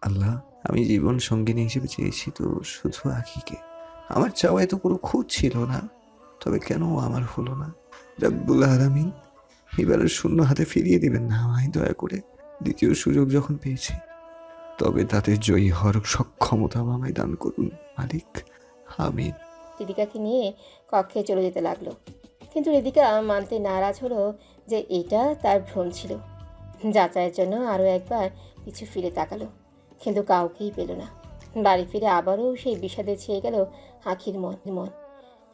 আল্লাহ, আমি জীবন সঙ্গিনী হিসেবে চেয়েছি তো শুধু আখিকে। আমার চাওয়ায় তো কোনো খুঁত ছিল না, তবে কেন আমার হলো না? রাব্বুল আলামিন, এবারের শূন্য হাতে ফিরিয়ে দিবেন না আমায় দয়া করে। দ্বিতীয় সুযোগ যখন পেয়েছি, তবে তাতে জয়ী হওয়ার সক্ষমতা আমায় দান করুন মালিক। আমিন। রিদিকাকে নিয়ে কক্ষে চলে যেতে লাগলো, কিন্তু রিদিকা মানতে নারাজ হলো যে এটা তার ভ্রম ছিল। যাচাইয়ের জন্য আরও একবার পিছু ফিরে তাকালো, কিন্তু কাউকেই পেল না। বাড়ি ফিরে আবারও সেই বিষাদে ছেয়ে গেল আখির মন মন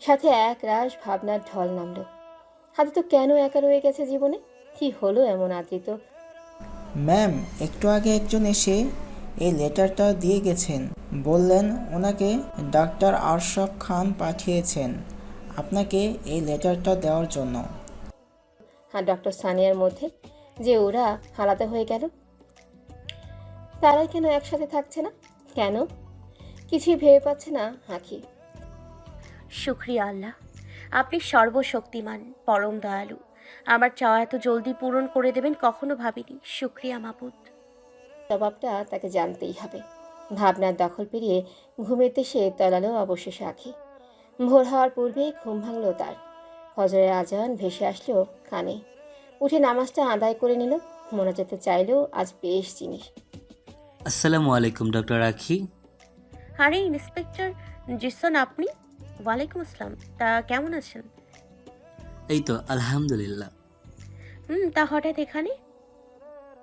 সাথে এক রাশ ভাবনার ঢল নামলো। হাতে তো কেন একা রয়ে গেছে জীবনে? কি হলো এমন আদৃত? ম্যাম, একটু আগে একজন এসে এই লেটারটা দিয়ে গেছেন। বললেন ওনাকে ডাক্তার আশরাফ খান পাঠিয়েছেন আপনাকে এই লেটারটা দেওয়ার জন্য। আর ডক্টর সানিয়ার মধ্যে যে ওরা আলাদা হয়ে গেল, তারাই কেন একসাথে থাকছে না? কেন? কিছুই ভেবে পাচ্ছে না আঁখি। শুক্রিয়া আল্লাহ, আপনি সর্বশক্তিমান, পরম দয়ালু। আমার চাওয়া এত জলদি পূরণ করে দেবেন কখনো ভাবিনি। শুক্রিয়া মাবুদ। জবাবটা তাকে জানতেই হবে। ভাবনার দখল পেরিয়ে ঘুমের দেশে তলালো অবশেষে আঁখি। ভোর হওয়ার পূর্বে ঘুম ভাঙল তার। ফজরের আজান ভেসে আসলো কানে। উঠে নামাজটা আদায় করে নিল। মোনাজাতে চাইলেও আজ বেশ জিনিস। আসসালামু আলাইকুম ডক্টর আখি। আরে ইন্সপেক্টর জিসন, আপনি? ওয়ালাইকুম আসসালাম। তা কেমন আছেন? এই তো আলহামদুলিল্লাহ। তা হঠাৎ এখানে?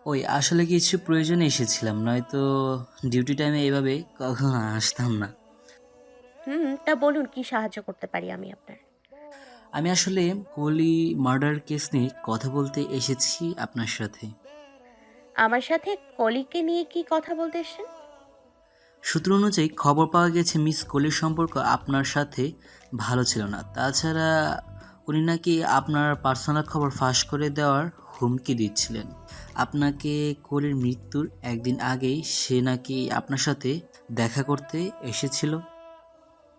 ওই আসলে কিছু প্রয়োজনে এসেছিলাম, নয়তো ডিউটি টাইমে এভাবে কখনো আসতাম না। তা বলুন, কি সাহায্য করতে পারি আমি আপনার? আমি আসলে কলি মার্ডার কেস নিয়ে কথা বলতে এসেছি আপনার সাথে। আমার সাথে কলিগকে নিয়ে কি কথা বলতে এসেছেন? সূত্র অনুযায়ী খবর পাওয়া গেছে মিস কলির সম্পর্ক আপনার সাথে ভালো ছিল না। তাছাড়া উনি নাকি আপনার পার্সোনাল খবর ফাঁস করে দেওয়ার হুমকি দিচ্ছিলেন। আপনাকে কলির মৃত্যুর একদিন আগেই সে নাকি আপনার সাথে দেখা করতে এসেছিল।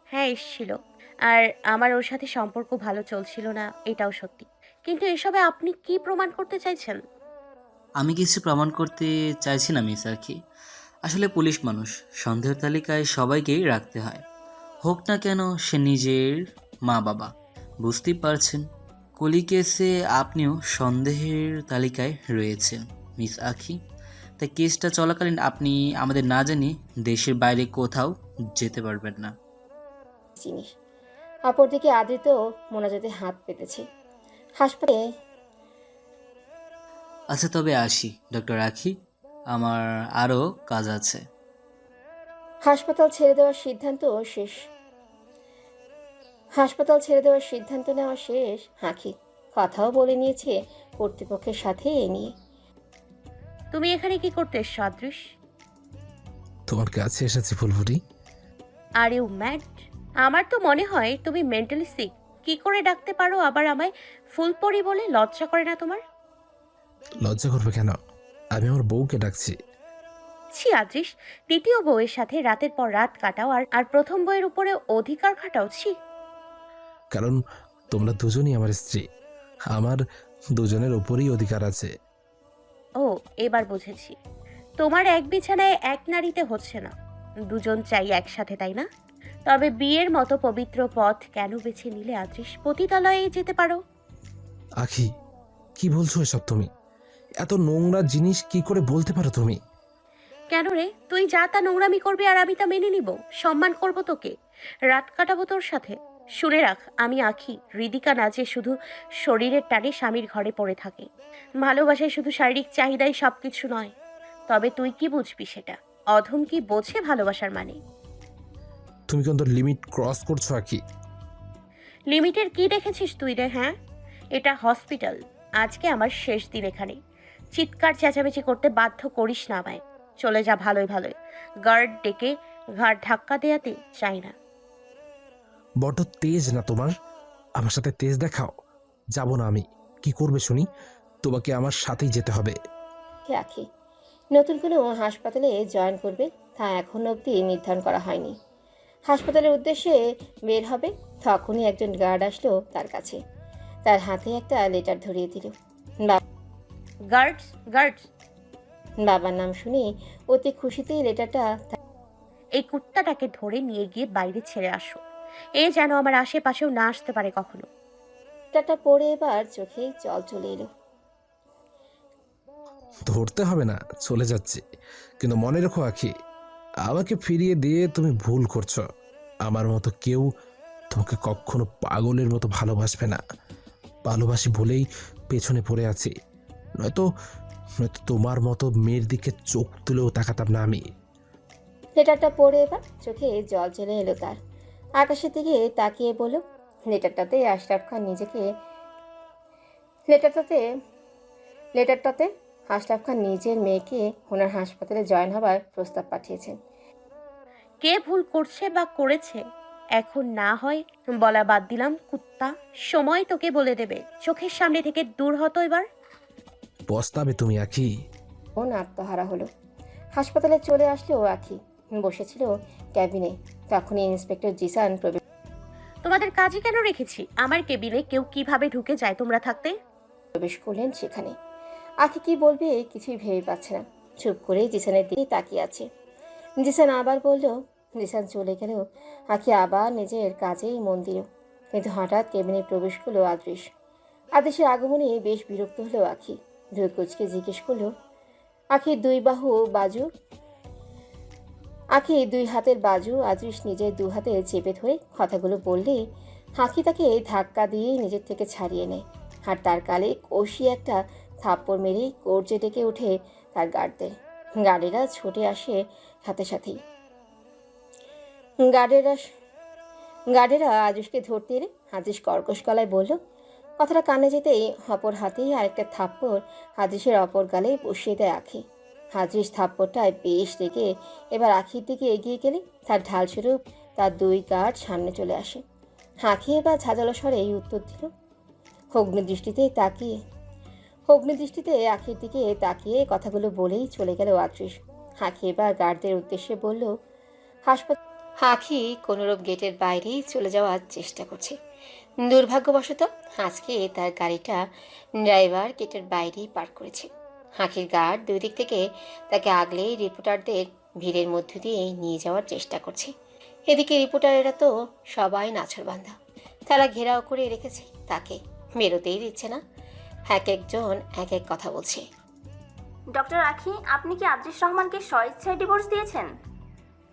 হ্যাঁ, এসেছিল। আর আমার ওর সাথে সম্পর্ক ভালো চলছিল না, এটাও সত্যি। কিন্তু এসবে আপনি কি প্রমাণ করতে চাইছেন? আমি কিছু প্রমাণ করতে চাইছি না মিস আখি। আসলে পুলিশ মানুষ, সন্দেহের তালিকায় সবাইকেই রাখতে হয়, হোক না কেন সে নিজের মা বাবা। বুঝতেই পারছেন, কলি কেসে আপনিও সন্দেহের তালিকায় রয়েছেন মিস আখি। তাই কেসটা চলাকালীন আপনি আমাদের না জানিয়ে দেশের বাইরে কোথাও যেতে পারবেন না। জিনিস। অপরদিকে আদৃত মোনাজাতে হাত পেতেছে। হাসপাতালে আচ্ছা তবে আসি ডক্টর আখি, আমার আরও কাজ আছে। হাসপাতাল ছেড়ে দেওয়ার সিদ্ধান্ত শেষ। হাসপাতাল ছেড়ে দেওয়ার সিদ্ধান্ত নেওয়া শেষ আঁখি। কথাও বলে নিয়েছে কর্তৃপক্ষের সাথে এ নিয়ে। তুমি এখানে কি করতে এসছো আদৃশ? তোমার কাছে এসেছি ফুলফুরি। Are you mad? আমার তো মনে হয় তুমি মেন্টালি সিক। কি করে ডাকতে পারো আবার আমায় ফুলপরি বলে? লজ্জা করে না তোমার? লজ্জা করবে কেন? আমি আমার বউকে ডাকছি। ছি আদৃশ, দ্বিতীয় বউয়ের সাথে রাতের পর রাত কাটাও আর আর প্রথম বউয়ের উপরে অধিকার খাটাও, ছি। কারণ তোমরা দুজনই আমার স্ত্রী। আমার দুজনের ওপরই অধিকার আছে। ও, এবার বুঝেছি। তোমার এক বিছানায় এক নারীতে হচ্ছে না, দুজন চাই একসাথে, তাই না? তবে বিয়ের মতো পবিত্র পথ কেন বেছে নিলে আদৃশ? পতিতালয়ে যেতে পারো। আখি, কি বলছো এসব তুমি? এত নোংরা জিনিস কি করে বলতে পারো তুমি? কেন রে, তুই যা তা নোংরামি করবি আর আমি তা মেনে নিব? সম্মান করব তোকে, রাত কাটাবো তোর সাথে। শুনে রাখ, আমি আঁখি, হৃদিকা না, যে শুধু শরীরের টানে স্বামীর ঘরে পড়ে থাকে। ভালোবাসায় শুধু শারীরিক চাহিদাই সবকিছু নয়। তবে তুই কি বুঝবি সেটা? অধম কি বোঝে ভালোবাসার মানে? তুমি কিন্তু লিমিট ক্রস করছো আখি। লিমিটের কি দেখেছিস তুই রে? হ্যাঁ, এটা হসপিটাল। আজকে আমার শেষ দিন এখানে। চিৎকার চেঁচামেচি করতে বাধ্য করিস না আমায়। চলে যা ভালোই ভালোই। গার্ড ডেকে ঘাড় ধাক্কা দেয়াতে চাই না। বড্ড তেজ না তোমার? আমার সাথে তেজ দেখাও। যাব না আমি। কি করবে শুনি? তোমাকে আমার সাথেই যেতে হবে। রাখি নতুন কোনো হাসপাতালে জয়েন করবে তা এখন অবধি নির্ধারণ করা হয়নি। হাসপাতালের উদ্দেশ্যে বের হবে, তখনই একজন গার্ড আসলো তার কাছে। তার হাতে একটা লেটার ধরিয়ে দিল। গার্ডস গার্ডস বাবার নাম শুনে অতি খুশিতেই লেটারটা এই কুত্তাটাকে ধরে নিয়ে গিয়ে বাইরে ছেড়ে আসো। এ যেন আমার আশেপাশেও না আসতে পারে কখনো। লেটারটা পড়ে এবার চোখে জল চলে এলো। ধরতে হবে না, চলে যাচ্ছি, কিন্তু মনে রেখো আখি, আমাকে ফিরিয়ে দিয়ে তুমি ভুল করছো। আমার মতো কেউ তোমাকে কখনো পাগলের মতো ভালোবাসবে না। ভালোবাসি বলেই পেছনে পড়ে আছি, নয়তো নয়তো তোমার মতো মেয়ের দিকে চোখ তুলেও তাকাতাম না আমি। লেটারটা পড়ে এবার চোখে জল চলে এলো তার। আকাশের দিকে তাকিয়ে বলল, লেটারটাতে আশরাফ খান নিজেকে লেটারটাতে লেটারটাতে আশরাফ খান নিজের মেয়েকে ওনার হাসপাতালে জয়েন হবার প্রস্তাব পাঠিয়েছেন। কে ভুল করছে বা করেছে এখন না হয় বলা বাদ দিলাম, কুত্তা, সময় তোকে বলে দেবে। চোখের সামনে থেকে দূর হতো এবার। পস্তাবে তুমি আখি। মন আত্মহারা হলো। হাসপাতালে চলে আসলো আখি। বসেছিল ক্যাবিনে। তখনই ইন্সপেক্টর জিসান তোমাদের কাজে কেন রেখেছি? আমার কেবিনে কেউ কিভাবে ঢুকে যায় তোমরা থাকতে? প্রবেশ করলেন সেখানে। আখি কি বলবে কিছুই ভেবে পাচ্ছে না। চুপ করে জিসানের দিকে তাকিয়ে আছে। জিসান আবার বলল। জিসান চলে গেলেও আখি আবার নিজের কাজেই মন দিল। কিন্তু হঠাৎ কেবিনে প্রবেশ করলো আদৃশ। আদেশের আগমনে বেশ বিরক্ত হলো আখি। ধুয়ে কুচকে জিজ্ঞেস করলো, আখির দুই হাতের বাজু আদৃশ নিজের দু হাতে চেপে ধরে কথাগুলো বললেই আখি তাকে ধাক্কা দিয়ে নিজের থেকে ছাড়িয়ে নেয়। আর তার গালে কষিয়ে একটা থাপ্পড় মেরেই গর্জে ডেকে ওঠে তার গার্ডদের। গার্ডেরা ছুটে আসে সাথে সাথেই। গার্ডেরা আদৃশকে ধরতে এলে আদৃশ কর্কশ গলায় বলল, কথাটা কানে যেতেই অপর হাতেই আরেকটা থাপ্পড় আদৃশের অপর গালে বসিয়ে দেয় আখি। আদৃশ থাপ্পড়টায় বেশ রেগে এবার আখির দিকে এগিয়ে গেলে তার ঢালস্বরূপ তার দুই গার্ড সামনে চলে আসে। আখি এবার ঝাঁঝালো স্বরে এই উত্তর দিল। অগ্নিদৃষ্টিতে আখির দিকে তাকিয়ে কথাগুলো বলেই চলে গেল আদৃশ। আখি এবার গার্ডদের উদ্দেশ্যে বলল, আখি কোনোরূপ গেটের বাইরেই চলে যাওয়ার চেষ্টা করছে। দুর্ভাগ্যবশত আজকে তার গাড়িটা ড্রাইভার গেটের বাইরেই পার্ক করেছে। আখির গার্ড দুই দিক থেকে তাকে আগলে রিপোর্টারদের ভিড়ের মধ্য দিয়ে নিয়ে যাওয়ার চেষ্টা করছে। এদিকে রিপোর্টারেরা তো সবাই নাছরবান্ধা। তারা ঘেরাও করে রেখেছে তাকে, বেরোতেই দিচ্ছে না। একজন এক এক কথা বলছে। ডক্টর আখি, আপনি কি আদৃশ রহমানকে স্বইচ্ছায় ডিভোর্স দিয়েছেন?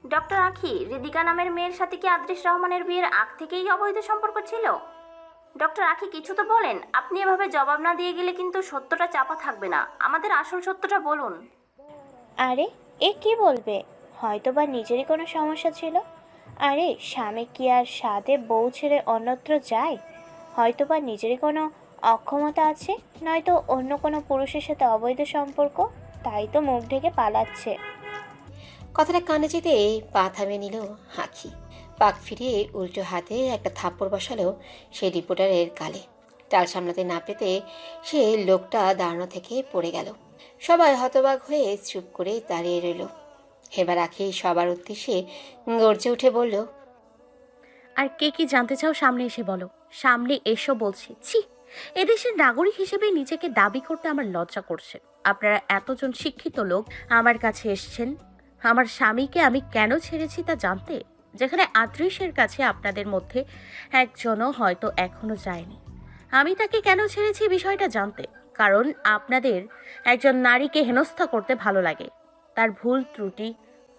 ডক্টর আখি, হৃদিকা নামের মেয়ের সাথে কি আদৃশ রহমানের বিয়ের আগ থেকেই অবৈধ সম্পর্ক ছিল? ডক্টর আখি, কিছু তো বলেন। আপনি এভাবে জবাব না দিয়ে গেলে কিন্তু সত্যটা চাপা থাকবে না। আমাদের আসল সত্যটা বলুন। আরে এ কি বলবে? হয়তো বা নিজেরই কোনো সমস্যা ছিল। আরে স্বামী কি আর সাধে বউ ছেড়ে অন্যত্র যায়? হয়তো বা নিজেরই কোনো অক্ষমতা আছে, নয়তো অন্য কোনো পুরুষের সাথে অবৈধ সম্পর্ক, তাই তো মুখ ঢেকে পালাচ্ছে। কথাটা কানে যেতে পা থামিয়ে নিল আখি। পাক ফিরিয়ে উল্টো হাতে একটা থাপ্পড় বসালো সেই রিপোর্টারের গালে। টাল সামলাতে না পেতে সে লোকটা দাঁড়ানো থেকে পড়ে গেল। সবাই হতবাক হয়ে চুপ করে দাঁড়িয়ে রইল। এবার আখি সবার উদ্দেশ্যে গর্জে উঠে বলল, আর কে কি জানতে চাও সামনে এসে বলো। সামনে এসো বলছি। ছি, এদেশের নাগরিক হিসেবে নিজেকে দাবি করতে আমার লজ্জা করছে। আপনারা এতজন শিক্ষিত লোক আমার কাছে এসছেন আমার স্বামীকে আমি কেন ছেড়েছি তা জানতে, যেখানে আদৃশের কাছে আপনাদের মধ্যে একজনও হয়তো এখনো যায়নি। আমি তাকে কেন ছেড়েছি বিষয়টা জানতে, কারণ আপনাদের একজন নারীকে হেনস্থা করতে ভালো লাগে। তার ভুল ত্রুটি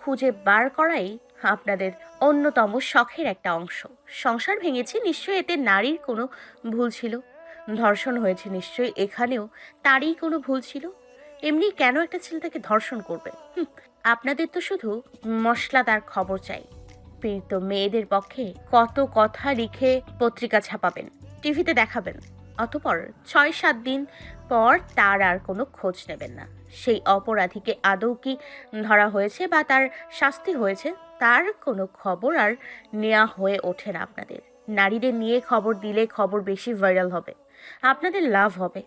খুঁজে বার করাই আপনাদের অন্যতম শখের একটা অংশ। সংসার ভেঙেছে, নিশ্চয়ই এতে নারীর কোনো ভুল ছিল। ধর্ষণ হয়েছে, নিশ্চয়ই এখানেও তারই কোনো ভুল ছিল। এমনি কেন একটা ছেলে তাকে ধর্ষণ করবে? আপনাদের তো শুধু মশলাদার খবর চাই। পীড়িত মেয়েদের পক্ষে কত কথা লিখে পত্রিকা ছাপাবেন, টিভিতে দেখাবেন, অতঃপর 6-7 দিন পর তার আর কোনো খোঁজ নেবেন না। সেই অপরাধীকে আদৌ কি ধরা হয়েছে বা তার শাস্তি হয়েছে তার কোনো খবর আর নেওয়া হয়ে ওঠে না আপনাদের। নারীদের নিয়ে খবর দিলে খবর বেশি ভাইরাল হবে, আপনাদের লাভ হবে,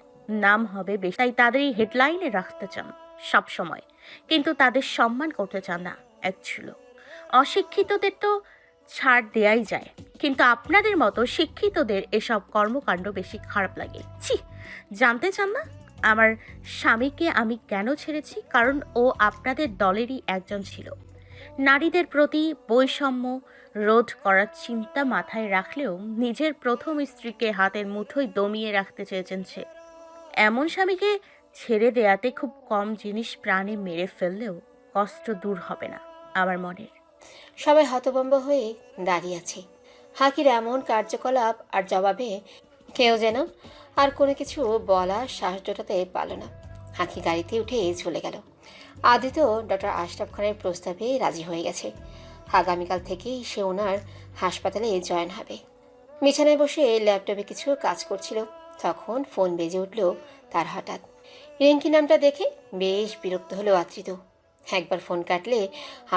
নাম হবে বেশি, তাই তাদেরই হেডলাইনে রাখতে চান সব সময়, কিন্তু তাদের সম্মান করতে চান না। অ্যাকচুয়ালি অশিক্ষিতদের তো ছাড় দেয়াই যায়, কিন্তু আপনাদের মতো শিক্ষিতদের এসব কর্মকাণ্ড বেশি খারাপ লাগে। ছি, জানতে চান না? আমার স্বামীকে আমি কেন ছেড়েছি? কারণ ও আপনাদের দলেরই একজন ছিল। নারীদের প্রতি বৈষম্য রোধ করার চিন্তা মাথায় রাখলেও নিজের প্রথম স্ত্রীকে হাতের মুঠোয় দমিয়ে রাখতে চেয়েছেন সে। এমন স্বামীকে ছেড়ে দেয়াতে খুব কম জিনিস প্রাণে মেরে ফেললেও কষ্ট দূর হবে না আমার মনের। সবাই হতভম্ব হয়ে দাঁড়িয়ে আছে। হাকির এমন কার্যকলাপ আর জবাবে কেউ যেন আর কোনো কিছু বলার সাহস জোটাতে পারল না। হাকি গাড়িতে উঠে চলে গেল। আদিত ডক্টর আশরাফ খানের প্রস্তাবে রাজি হয়ে গেছে। আগামীকাল থেকেই সে ওনার হাসপাতালে জয়েন হবে। বিছানায় বসে ল্যাপটপে কিছু কাজ করছিল, তখন ফোন বেজে উঠল তার হঠাৎ। রিঙ্কি নামটা দেখে বেশ বিরক্ত হলো আদ্রিত। একবার ফোন কাটলে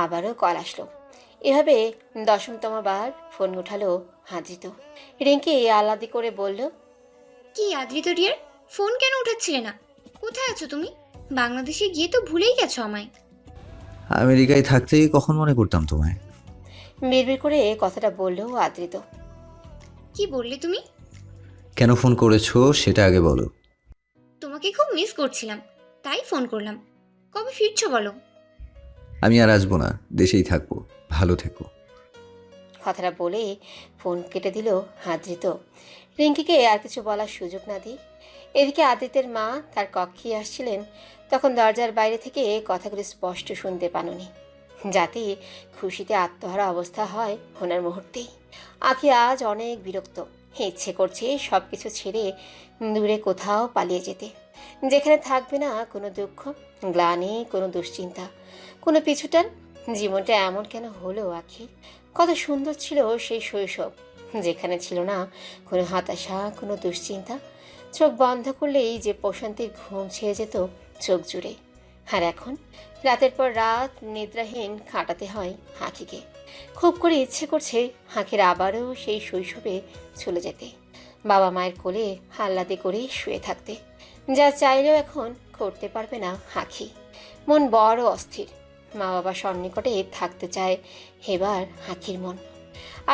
আবারও কল আসলো। এভাবে 10তম বার ফোন উঠালো আদ্রিত। রিঙ্কি আলাদি করে বলল, কি আদ্রিত ডিয়ার, ফোন কেন উঠাচ্ছিলে না? কোথায় আছো তুমি? বাংলাদেশে গিয়ে তো ভুলেই গেছো আমায়। আমেরিকায় থাকতে কখন মনে করতাম তোমায়। বিড়বিড় করে কথাটা বললো আদ্রিত। কি বললে তুমি? কেন ফোন করেছো সেটা আগে বলো। তোমাকে খুব মিস করছিলাম, তাই ফোন করলাম। কবে ফিরছো বলো? আমি আর আসবো না, দেশেই থাকবো, ভালো থেকো। কথাটা বলে ফোন কেটে দিল আদ্রিত। রিঙ্কিকে আর কিছু বলার সুযোগ না দিই। এদিকে আদিত্যের মা তার কক্ষে আসছিলেন, তখন দরজার বাইরে থেকে কথাগুলি স্পষ্ট শুনতে পাননি, যাতে খুশিতে আত্মহারা অবস্থা হয় ওনার মুহূর্তেই। আখি আজ অনেক বিরক্ত। ইচ্ছে করছে সব কিছু ছেড়ে দূরে কোথাও পালিয়ে যেতে, যেখানে থাকবে না কোনো দুঃখ, গ্লানি, কোনো দুশ্চিন্তা, কোনো পিছুটান। জীবনটা এমন কেন হলো আখি? কত সুন্দর ছিল সেই শৈশব, যেখানে ছিল না কোনো হতাশা, কোনো দুশ্চিন্তা। চোখ বন্ধ করলেই যে প্রশান্তির ঘুম ছেয়ে যেত চোখ জুড়ে। আর এখন রাতের পর রাত নিদ্রাহীন কাটাতে হয় হাঁকিকে। খুব করে ইচ্ছে করছে হাঁকির আবারও সেই শৈশবে চলে যেতে, বাবা মায়ের কোলে আহ্লাদে করে শুয়ে থাকতে, যা চাইলেও এখন করতে পারবে না হাঁকি। মন বড় অস্থির। মা বাবা সন্নিকটে থাকতে চায় এবার হাঁকির মন।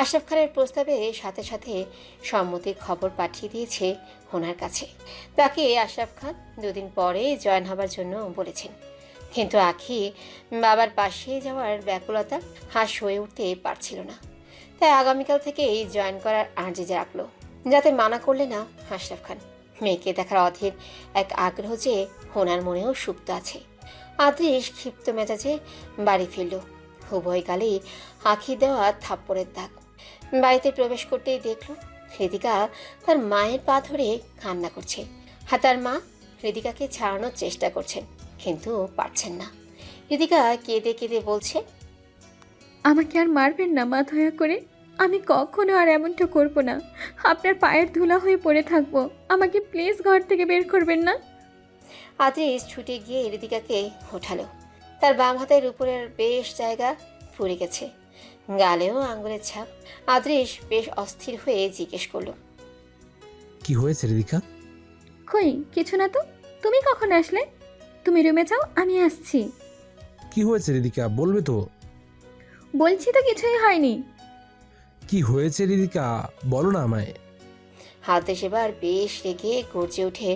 আশরাফ খানের প্রস্তাবে সাথে সাথে সম্মতির খবর পাঠিয়ে দিয়েছে ওনার কাছে। তাকে আশরাফ খান 2 দিন পরে জয়েন হবার জন্য বলেছেন। কিন্তু আখি বাবার পাশে যাওয়ার ব্যাকুলতা হাস হয়ে উঠতে পারছিল না, তাই আগামীকাল থেকেই জয়েন করার আর্জি রাখলো, যাতে মানা করলে না আশরাফ খান। মেয়েকে দেখার অধীর এক আগ্রহ যে ওনার মনেও সুপ্ত আছে। আদ্রিস ক্ষিপ্ত মেজাজে বাড়ি ফিরল। উভয় গালেই আখি দেওয়া থাপ্পড়ের দাগ। বাড়িতে প্রবেশ করতেই দেখল হৃদিকা তার মায়ের পা ধরে কান্না করছে। তার মা হৃদিকাকে ছাড়ানোর চেষ্টা করছেন, কিন্তু পারছেন না। হৃদিকা কেঁদে কেঁদে বলছে, আমাকে আর মারবেন না মা, দয়া করে। আমি কখনো আর এমনটা করব না। আপনার পায়ের ধুলা হয়ে পড়ে থাকবো। আমাকে প্লিজ ঘর থেকে বের করবেন না। আদ্রিস ছুটে গিয়ে হৃদিকাকে ওঠালো। তার বাম হাতের উপরের বেশ জায়গা পুড়ে গেছে, গালেও আঙ্গুলের ছাপ। আদ্রিস বেশ অস্থির হয়ে জিজ্ঞেস করলো, কি হয়েছে রিদিকা? কই কিছু না তো। তুমি কখন আসলে? তুমি রুমে যাও, আমি আসছি। কি হয়েছে রিদিকা, বলবে তো? বলছি তো কিছুই হয়নি। কি হয়েছে রিদিকা, বলো না আমায়। হাতে সেবার বেশ রেগে গর্জে উঠে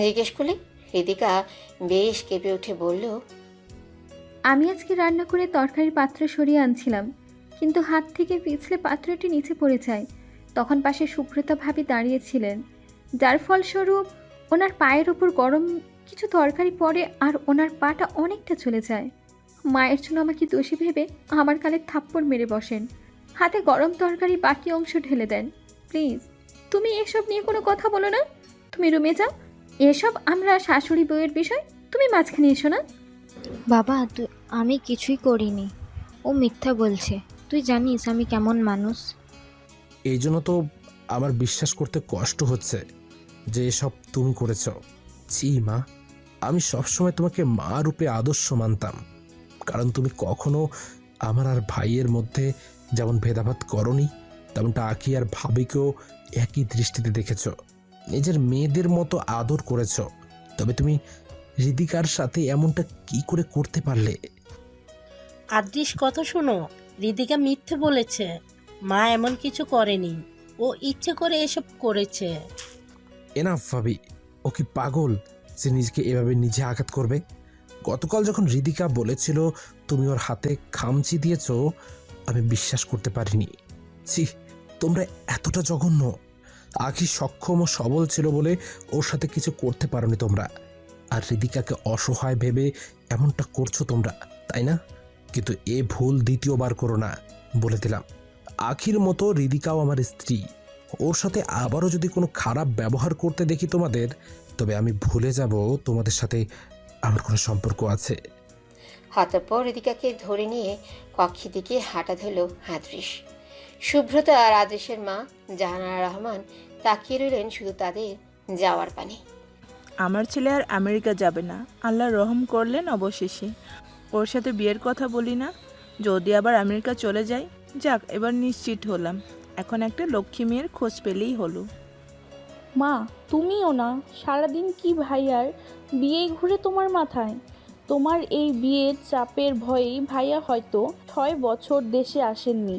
জিজ্ঞেস করলে। হৃদিকা বেশ কেঁপে উঠে বলল, আমি আজকে রান্না করে তরকারির পাত্র সরিয়ে আনছিলাম, কিন্তু হাত থেকে পিছলে পাত্রটি নিচে পড়ে যায়। তখন পাশে সুব্রতা ভাবি দাঁড়িয়েছিলেন, যার ফলস্বরূপ ওনার পায়ের ওপর গরম কিছু তরকারি পড়ে আর ওনার পাটা অনেকটা চলে যায়। মায়ের জন্য আমাকে দোষী ভেবে আমার গালে থাপ্পড় মেরে বসেন, হাতে গরম তরকারি বাকি অংশ ঢেলে দেন। প্লিজ তুমি এসব নিয়ে কোনো কথা বলো না। তুমি রুমে যাও। এসব আমরা শাশুড়ি বউয়ের বিষয়, তুমি মাঝখানে এসো না। বাবা আমি কিছুই করিনি, ও মিথ্যা বলছে। তুই জানিস আমি কেমন মানুষ। এই জন্য তো আমার বিশ্বাস করতে কষ্ট হচ্ছে যে এসব তুমি করেছ। ছি মা, আমি সবসময় তোমাকে মা রূপে আদর্শ মানতাম, কারণ তুমি কখনো আমার আর ভাইয়ের মধ্যে যেমন ভেদাভেদ করনি, তেমনটা আঁকি আর ভাবিকেও একই দৃষ্টিতে দেখেছ, নিজের মেয়েদের মতো আদর করেছ। তবে তুমি হৃদিকার সাথে এমনটা কি করে করতে পারলে? আদ্রিস কথা শোনো, হৃদিকা মিথ্যে বলেছে। মা এমন কিছু করেনি, ও ইচ্ছে করে এসব করেছে। এনাফ ভাবি, ও কি পাগল? যে নিজেকে এভাবে নিজে আঘাত করবে? গতকাল যখন হৃদিকা বলেছিল তুমি ওর হাতে খামচি দিয়েছ, আমি বিশ্বাস করতে পারিনি। ছি, তোমরা এতটা জঘন্য! আখি সক্ষম ও সবল ছিল বলে ওর সাথে কিছু করতে পারোনি তোমরা, আর হৃদিকাকে অসহায় ভেবে এমনটা করছো তোমরা, তাই না? কিন্তু এ ভুল দ্বিতীয়বার করো না, বলে দিলাম। আখির মতো হৃদিকাও আমার স্ত্রী, ওর সাথে আবারও যদি কোনো খারাপ ব্যবহার করতে দেখি তোমাদের, তবে আমি ভুলে যাব তোমাদের সাথে আমার কোনো সম্পর্ক আছে। হতপর হৃদিকাকে ধরে নিয়ে কক্ষের দিকে হাঁটা ধরল আদৃশ। সুব্রতা আর আদৃশের মা জাহানারা রহমান তাকিয়ে রইলেন শুধু তাদের যাওয়ার পানে। আমার ছেলে আর আমেরিকা যাবে না, আল্লাহ রহম করলেন অবশেষে। ওর সাথে বিয়ের কথা বলি না, যদি আবার আমেরিকা চলে যায়, যাক এবার নিশ্চিত হলাম। এখন একটা লক্ষ্মী মেয়ের খোঁজ পেলেই হলো। মা, তুমিও না, সারাদিন কি ভাইয়ার বিয়েই ঘুরে তোমার মাথায়। তোমার এই বিয়ের চাপের ভয়েই ভাইয়া হয়তো 6 বছর দেশে আসেননি।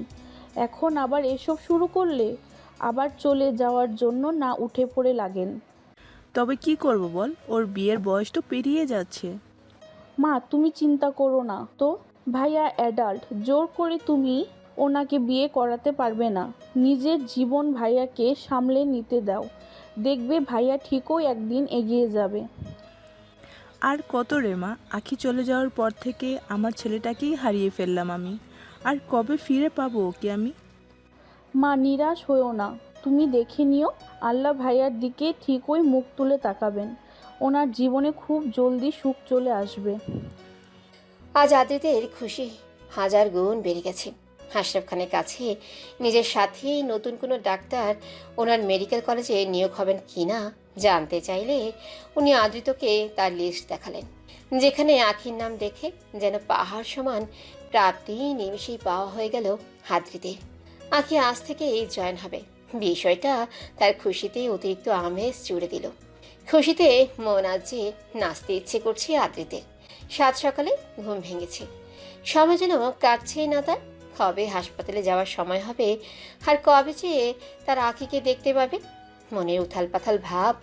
এখন আবার এসব শুরু করলে, আবার চলে যাওয়ার জন্য না উঠে পড়ে লাগেন। তবে কি করব বল, ওর বিয়ের বয়স তো পেরিয়ে যাচ্ছে। মা, তুমি চিন্তা করো না তো, ভাইয়া অ্যাডাল্ট, জোর করে তুমি ওনাকে বিয়ে করাতে পারবে না। নিজের জীবন ভাইয়াকে সামলে নিতে দাও, দেখবে ভাইয়া ঠিকই একদিন এগিয়ে যাবে। আর কত রে মা, আখি চলে যাওয়ার পর থেকে আমার ছেলেটাকেই হারিয়ে ফেললাম আমি। আর কবে ফিরে পাবো ওকে আমি? মা, নিরাশ হয়েও না, তুমি দেখে নিও, আল্লাহ ভাইয়ার দিকে ঠিকই মুখ তুলে তাকাবেন। ওনার জীবনে খুব জলদি সুখ চলে আসবে। আজ আদ্রিতের খুশি 1000 গুণ বেড়ে গেছে। আশরাফ খানের কাছে নিজের সাথেই নতুন কোনো ডাক্তার ওনার মেডিকেল কলেজে নিয়োগ হবেন কিনা জানতে চাইলে উনি আদ্রিতকে তার লিস্ট দেখালেন, যেখানে আখির নাম দেখে যেন পাহাড় সমান প্রাপ্তি নিমিষেই পাওয়া হয়ে গেল আদ্রিতের। আখি আজ থেকে জয়েন হবে, বিষয়টা তার খুশিতে অতিরিক্ত আমেজ জুড়ে দিল। খুশিতে মন আজ যে নাচতে ইচ্ছে করছে আদ্রিতের। সাত সকালে ঘুম ভেঙেছে, সময় যেন কাটছেই না তার। কবে হাসপাতালে যাওয়ার সময় হবে, আর কবে যে তার আখিকে দেখতে পাবে। মনের উথাল পাথাল ভাব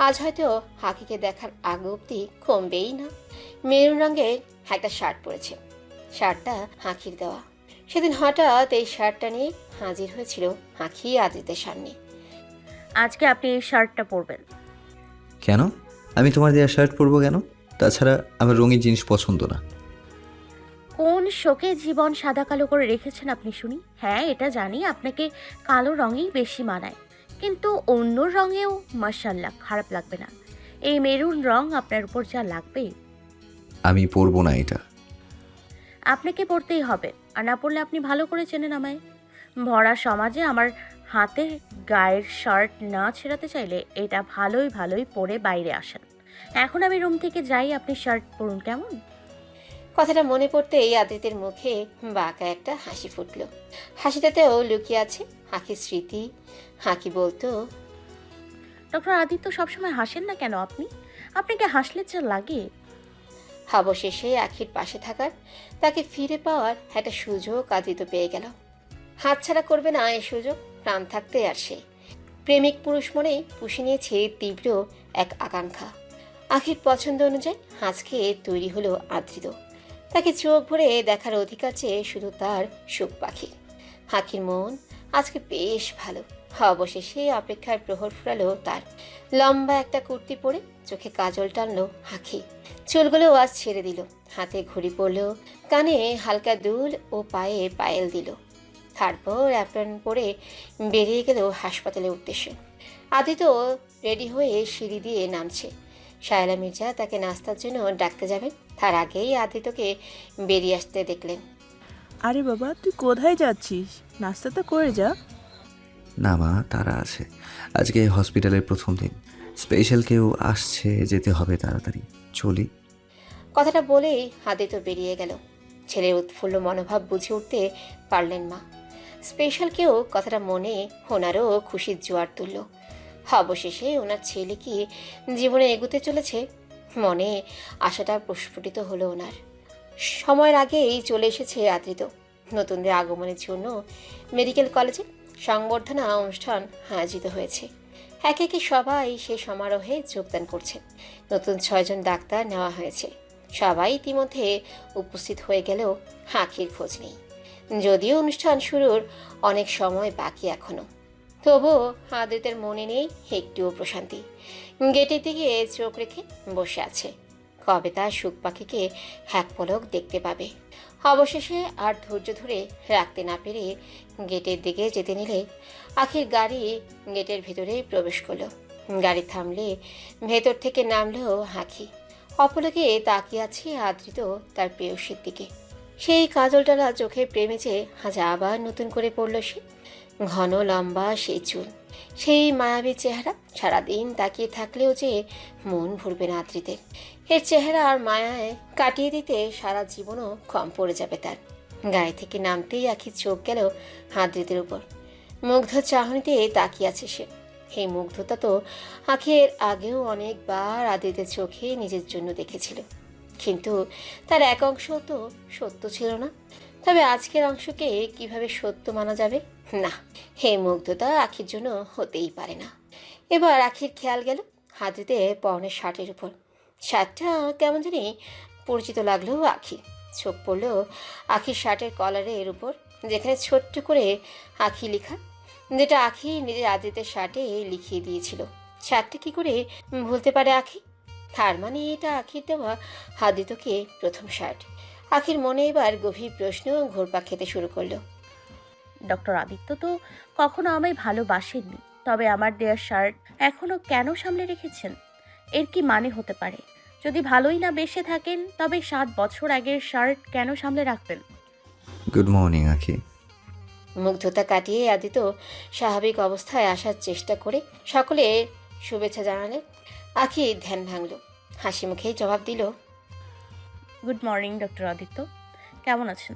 আজ হয়তো আখিকে দেখার আগ অব্দি কমবেই না। মেরুন রঙের একটা শার্ট পরেছে, শার্টটা আখির দেওয়া। সেদিন হঠাৎ এই শার্টটা নিয়ে হাজির হয়েছিল আখি আদ্রিতের সামনে। আজকে আপনি এই শার্টটা পরবেন। কেন? আমি তোমার দেওয়া শার্ট পরবো কেন? তাছাড়া আমার রঙিন জিনিস পছন্দ না। কোন শোকে জীবন সাদা কালো করে রেখেছেন আপনি শুনি? হ্যাঁ, এটা জানি আপনাকে কালো রঙেই বেশি মানায়, কিন্তু অন্য রঙেও মাশাআল্লাহ খারাপ লাগবে না। এই মেরুন রং আপনার উপর যা লাগবে। আমি পরবো না এটা। আপনাকে পরতেই হবে, আর না পরলে আপনি ভালো করে চেনেন আমায়। ভরা সমাজে আমার হাতে গায়ের শার্ট না ছেড়াতে চাইলে এটা ভালোই ভালোই পরে বাইরে আসেন। এখন আমি রুম থেকে যাই, আপনি শার্ট পরুন কেমন? কথাটা মনে পড়তেই আদ্রিতের মুখে বাঁকা একটা হাসি ফুটল। হাসিটাতেও লুকিয়ে আছে আখির স্মৃতি। আখি বলতো, ডক্টর আদিত্য সবসময় হাসেন না কেন আপনি? আপনাকে হাসলে যা লাগে। অবশেষে আখির পাশে থাকার, তাকে ফিরে পাওয়ার একটা সুযোগ আদ্রিত পেয়ে গেল। হাতছাড়া করবে না এই সুযোগ, প্রাণ থাকতে। আর সে প্রেমিক পুরুষ মনে পুষে নিয়েছে তীব্র এক আকাঙ্ক্ষা। আখির পছন্দ অনুযায়ী আজকে তৈরি হলো আদ্রিত। তাকে চোখ ভরে দেখার অধিকার চেয়ে শুধু তার সুখ পাখি। আখির মন আজকে বেশ ভালো। অবশেষে অপেক্ষার প্রহর ফুরালো তার। লম্বা একটা কুর্তি পরে চোখে কাজল টানলো আখি, চুলগুলো আজ ছেড়ে দিল, হাতে ঘড়ি পরল, কানে হালকা দুল ও পায়ে পায়েল দিল। তারপর অ্যাপ্রন পরে বেরিয়ে গেল হাসপাতালের উদ্দেশ্যে। আদিত্য রেডি হয়ে সিঁড়ি দিয়ে নামছে। শায়লা মির্জা তাকে নাস্তার জন্য ডাকতে যাবেন, তার আগেই আদিত্যকে বেরিয়ে আসতে দেখলেন। আরে বাবা, তুই কোথায় যাচ্ছিস? নাস্তাটা করে যা। না মা, তারা আছে। আজকে হসপিটালের প্রথম দিন, স্পেশাল কেউ আসছে, যেতে হবে তাড়াতাড়ি, চলি। কথাটা বলেই আদিত্য বেরিয়ে গেল। ছেলের উৎফুল্ল মনোভাব বুঝে উঠতে পারলেন মা। স্পেশাল কেউ কথাটা মনে ওনারও খুশির জোয়ার তুলল। অবশেষে ওনার ছেলে কি জীবনে এগোতে চলেছে, মনে আশাটা প্রস্ফুটিত হলো ওনার। সময়ের আগেই চলে এসেছে আদ্রিত। নতুনদের আগমনের জন্য মেডিকেল কলেজে সংবর্ধনা অনুষ্ঠান আয়োজিত হয়েছে। একে একে সবাই সেই সমারোহে যোগদান করছে। নতুন 6 জন ডাক্তার নেওয়া হয়েছে। সবাই ইতিমধ্যে উপস্থিত হয়ে গেলেও আখির খোঁজ নেই। যদিও অনুষ্ঠান শুরুর অনেক সময় বাকি এখনো, তবুও আদ্রিতের মনে নেই একটুও প্রশান্তি। গেটের দিকে চোখ রেখে বসে আছে, কবে তার সুখ পাখিকে এক পলক দেখতে পাবে। অবশেষে আর ধৈর্য ধরে রাখতে না পেরে গেটের দিকে যেতে নিলে আখির গাড়ি গেটের ভেতরে প্রবেশ করলো। গাড়ি থামলে ভেতর থেকে নামলো আখি। অপলকে তাকিয়ে আছে আদৃত তার প্রেয়সীর দিকে। সেই কাজলটালা চোখের প্রেমে যে আজ আবার নতুন করে পড়ল সে। ঘন লম্বা সেই চুল, সেই মায়াবী চেহারা, সারাদিন তাকিয়ে থাকলেও যে মন ভরবে না আদৃতের। এর চেহারা আর মায়ায় কাটিয়ে দিতে সারা জীবনও কম পড়ে যাবে তার। গাড়ি থেকে নামতেই আখির চোখ গেল আদৃতের উপর। মুগ্ধ চাহনিতে তাকিয়ে আছে সে। এই মুগ্ধতা তো আখির আগেও অনেকবার আদৃতের চোখে নিজের জন্য দেখেছিল, কিন্তু তার এক অংশ তো সত্য ছিল না। তবে আজকের অংশকে কিভাবে সত্য মানা যাবে? না, হে মুগ্ধতা আখির জন্য হতেই পারে না। এবার আখির খেয়াল গেল আদৃতে পরনের শার্টের উপর। শার্টটা কেমন জানি পরিচিত লাগলো আখি। চোখ পড়ল আখির শার্টের কলারের উপর, যেখানে ছোট্ট করে আখি লেখা, যেটা আখি নিজের আদৃতের শার্টে লিখিয়ে দিয়েছিল। শার্টটা কি করে ভুলতে পারে আখি? তার মানে এটা আখির দেওয়া আদৃতকে প্রথম শার্ট। আখির মনে এবার গভীর প্রশ্ন ঘুরপাক খেতে শুরু করলো। ডক্টর আদিত্য তো কখনো আমায় ভালোবাসেননি, তবে আমার দেয়া শার্ট এখনো কেন সামলে রেখেছেন? এর কি মানে হতে পারে? যদি ভালোই না বেসে থাকেন, তবে 7 বছর আগের শার্ট কেন সামলে রাখবেন? গুড মর্নিং আখি। মুগ্ধতা কাটিয়ে আদিত্য স্বাভাবিক অবস্থায় আসার চেষ্টা করে সকলে শুভেচ্ছা জানালেন। আখি ধ্যান ভাঙল, হাসি মুখেই জবাব দিল, গুড মর্নিং ডক্টর আদিত্য, কেমন আছেন?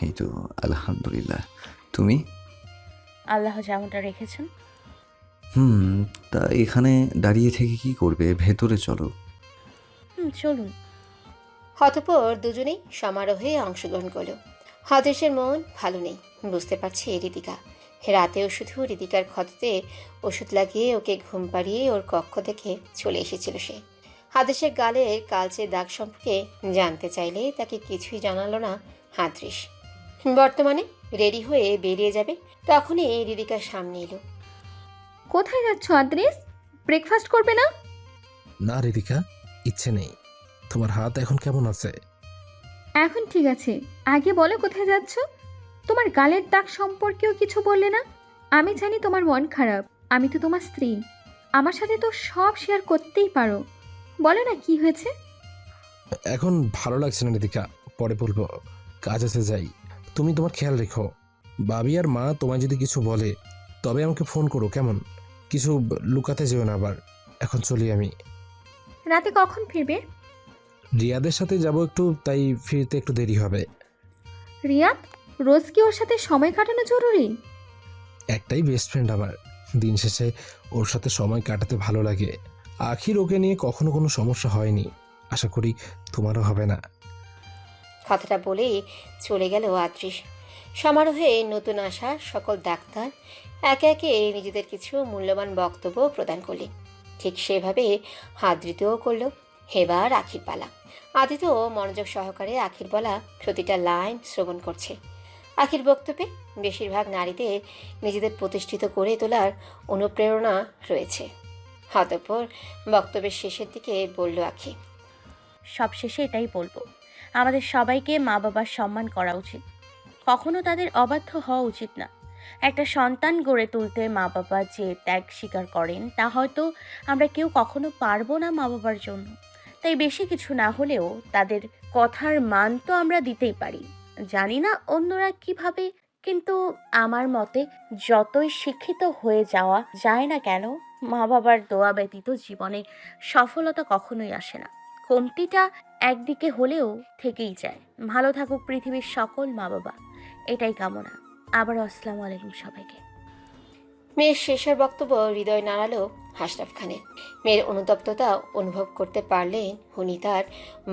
এই তো আলহামদুলিল্লাহ, তুমি? আল্লাহ যেমনটা রেখেছেন। তা এখানে দাঁড়িয়ে থেকে কি করবে? ভেতরে চলো। চলুন। অতঃপর দুজনেই সমারোহে অংশগ্রহণ করলো। হদেশের মন ভালো নেই, বুঝতে পারছে রিদিকা। রাতেও শুধু রিদিকার ক্ষততে ওষুধ লাগিয়ে ওকে ঘুম পাড়িয়ে ওর কক্ষ থেকে চলে এসেছিল সে। হাদেশের গালের কালচে দাগ সম্পর্কে জানতে চাইলে তাকে কিছুই জানালো না হাদৃশ। বর্তমানে রেডি হয়ে বেরিয়ে যাবে, তখনই রিদিকার সামনে এলো। কোথায় যাচ্ছ আদ্রিস? ব্রেকফাস্ট করবে না? না রিদিকা, ইচ্ছে নেই। তোমার হাত এখন কেমন আছে? এখন ঠিক আছে, আগে বলো কোথায় যাচ্ছ? তোমার গালের দাগ সম্পর্কেও কিছু বললে না। আমি জানি তোমার মন খারাপ, আমি তো তোমার স্ত্রী, আমার সাথে তো সব শেয়ার করতেই পারো। বলো না কি হয়েছে? এখন ভালো লাগছে না রিদিকা, পরে বলবো, কাজ আছে, যাই। তুমি তোমার খেয়াল রেখো। বাবি আর মা তোমায় যদি কিছু বলে তবে আমাকে ফোন করো, কেমন? কিছু লুকাতে যেও না আবার। এখন চলি আমি। রাতে কখন ফিরবে? রিয়াদের সাথে যাব একটু, তাই ফিরতে একটু দেরি হবে। রিয়াদ? রোজ কি ওর সাথে সময় কাটানো জরুরি? একটাই বেস্ট ফ্রেন্ড আমার, দিন শেষে ওর সাথে সময় কাটাতে ভালো লাগে। আখির ওকে নিয়ে কখনো কোনো সমস্যা হয়নি, আশা করি তোমারও হবে না। কথাটা বলেই চলে গেল আদৃশ। সমারোহে নতুন আসা সকল ডাক্তার একে একে নিজেদের কিছু মূল্যবান বক্তব্য প্রদান করলেন। ঠিক সেভাবে আদৃতও করল। এবার আখির পালা। আদিত্য মনোযোগ সহকারে আখির বলা প্রতিটা লাইন শ্রবণ করছে। আখির বক্তব্যে বেশিরভাগ নারীদের নিজেদের প্রতিষ্ঠিত করে তোলার অনুপ্রেরণা রয়েছে। অতঃপর বক্তব্যের শেষের দিকে বলল আখি, সব শেষে এটাই বলবো, আমাদের সবাইকে মা বাবার সম্মান করা উচিত, কখনো তাদের অবাধ্য হওয়া উচিত না। একটা সন্তান গড়ে তুলতে মা বাবা যে ত্যাগ স্বীকার করেন, তা হয়তো আমরা কেউ কখনো পারবো না মা বাবার জন্য। তাই বেশি কিছু না হলেও তাদের কথার মান তো আমরা দিতেই পারি। জানি না অন্যরা কিভাবে, কিন্তু আমার মতে যতই শিক্ষিত হয়ে যাওয়া যায় না কেন, মা বাবার দোয়া ব্যতীত জীবনে সফলতা কখনোই আসে না। কমতিটা একদিকে হলেও থেকেই যায়। ভালো থাকুক পৃথিবীর সকল মা বাবা, এটাই কামনা। আবার আসসালামু আলাইকুম সবাইকে। মেয়ের শেষের বক্তব্য হৃদয় নাড়ালো আশরাফ খানের। মেয়ের অনুতপ্ততা অনুভব করতে পারলেন উনি তার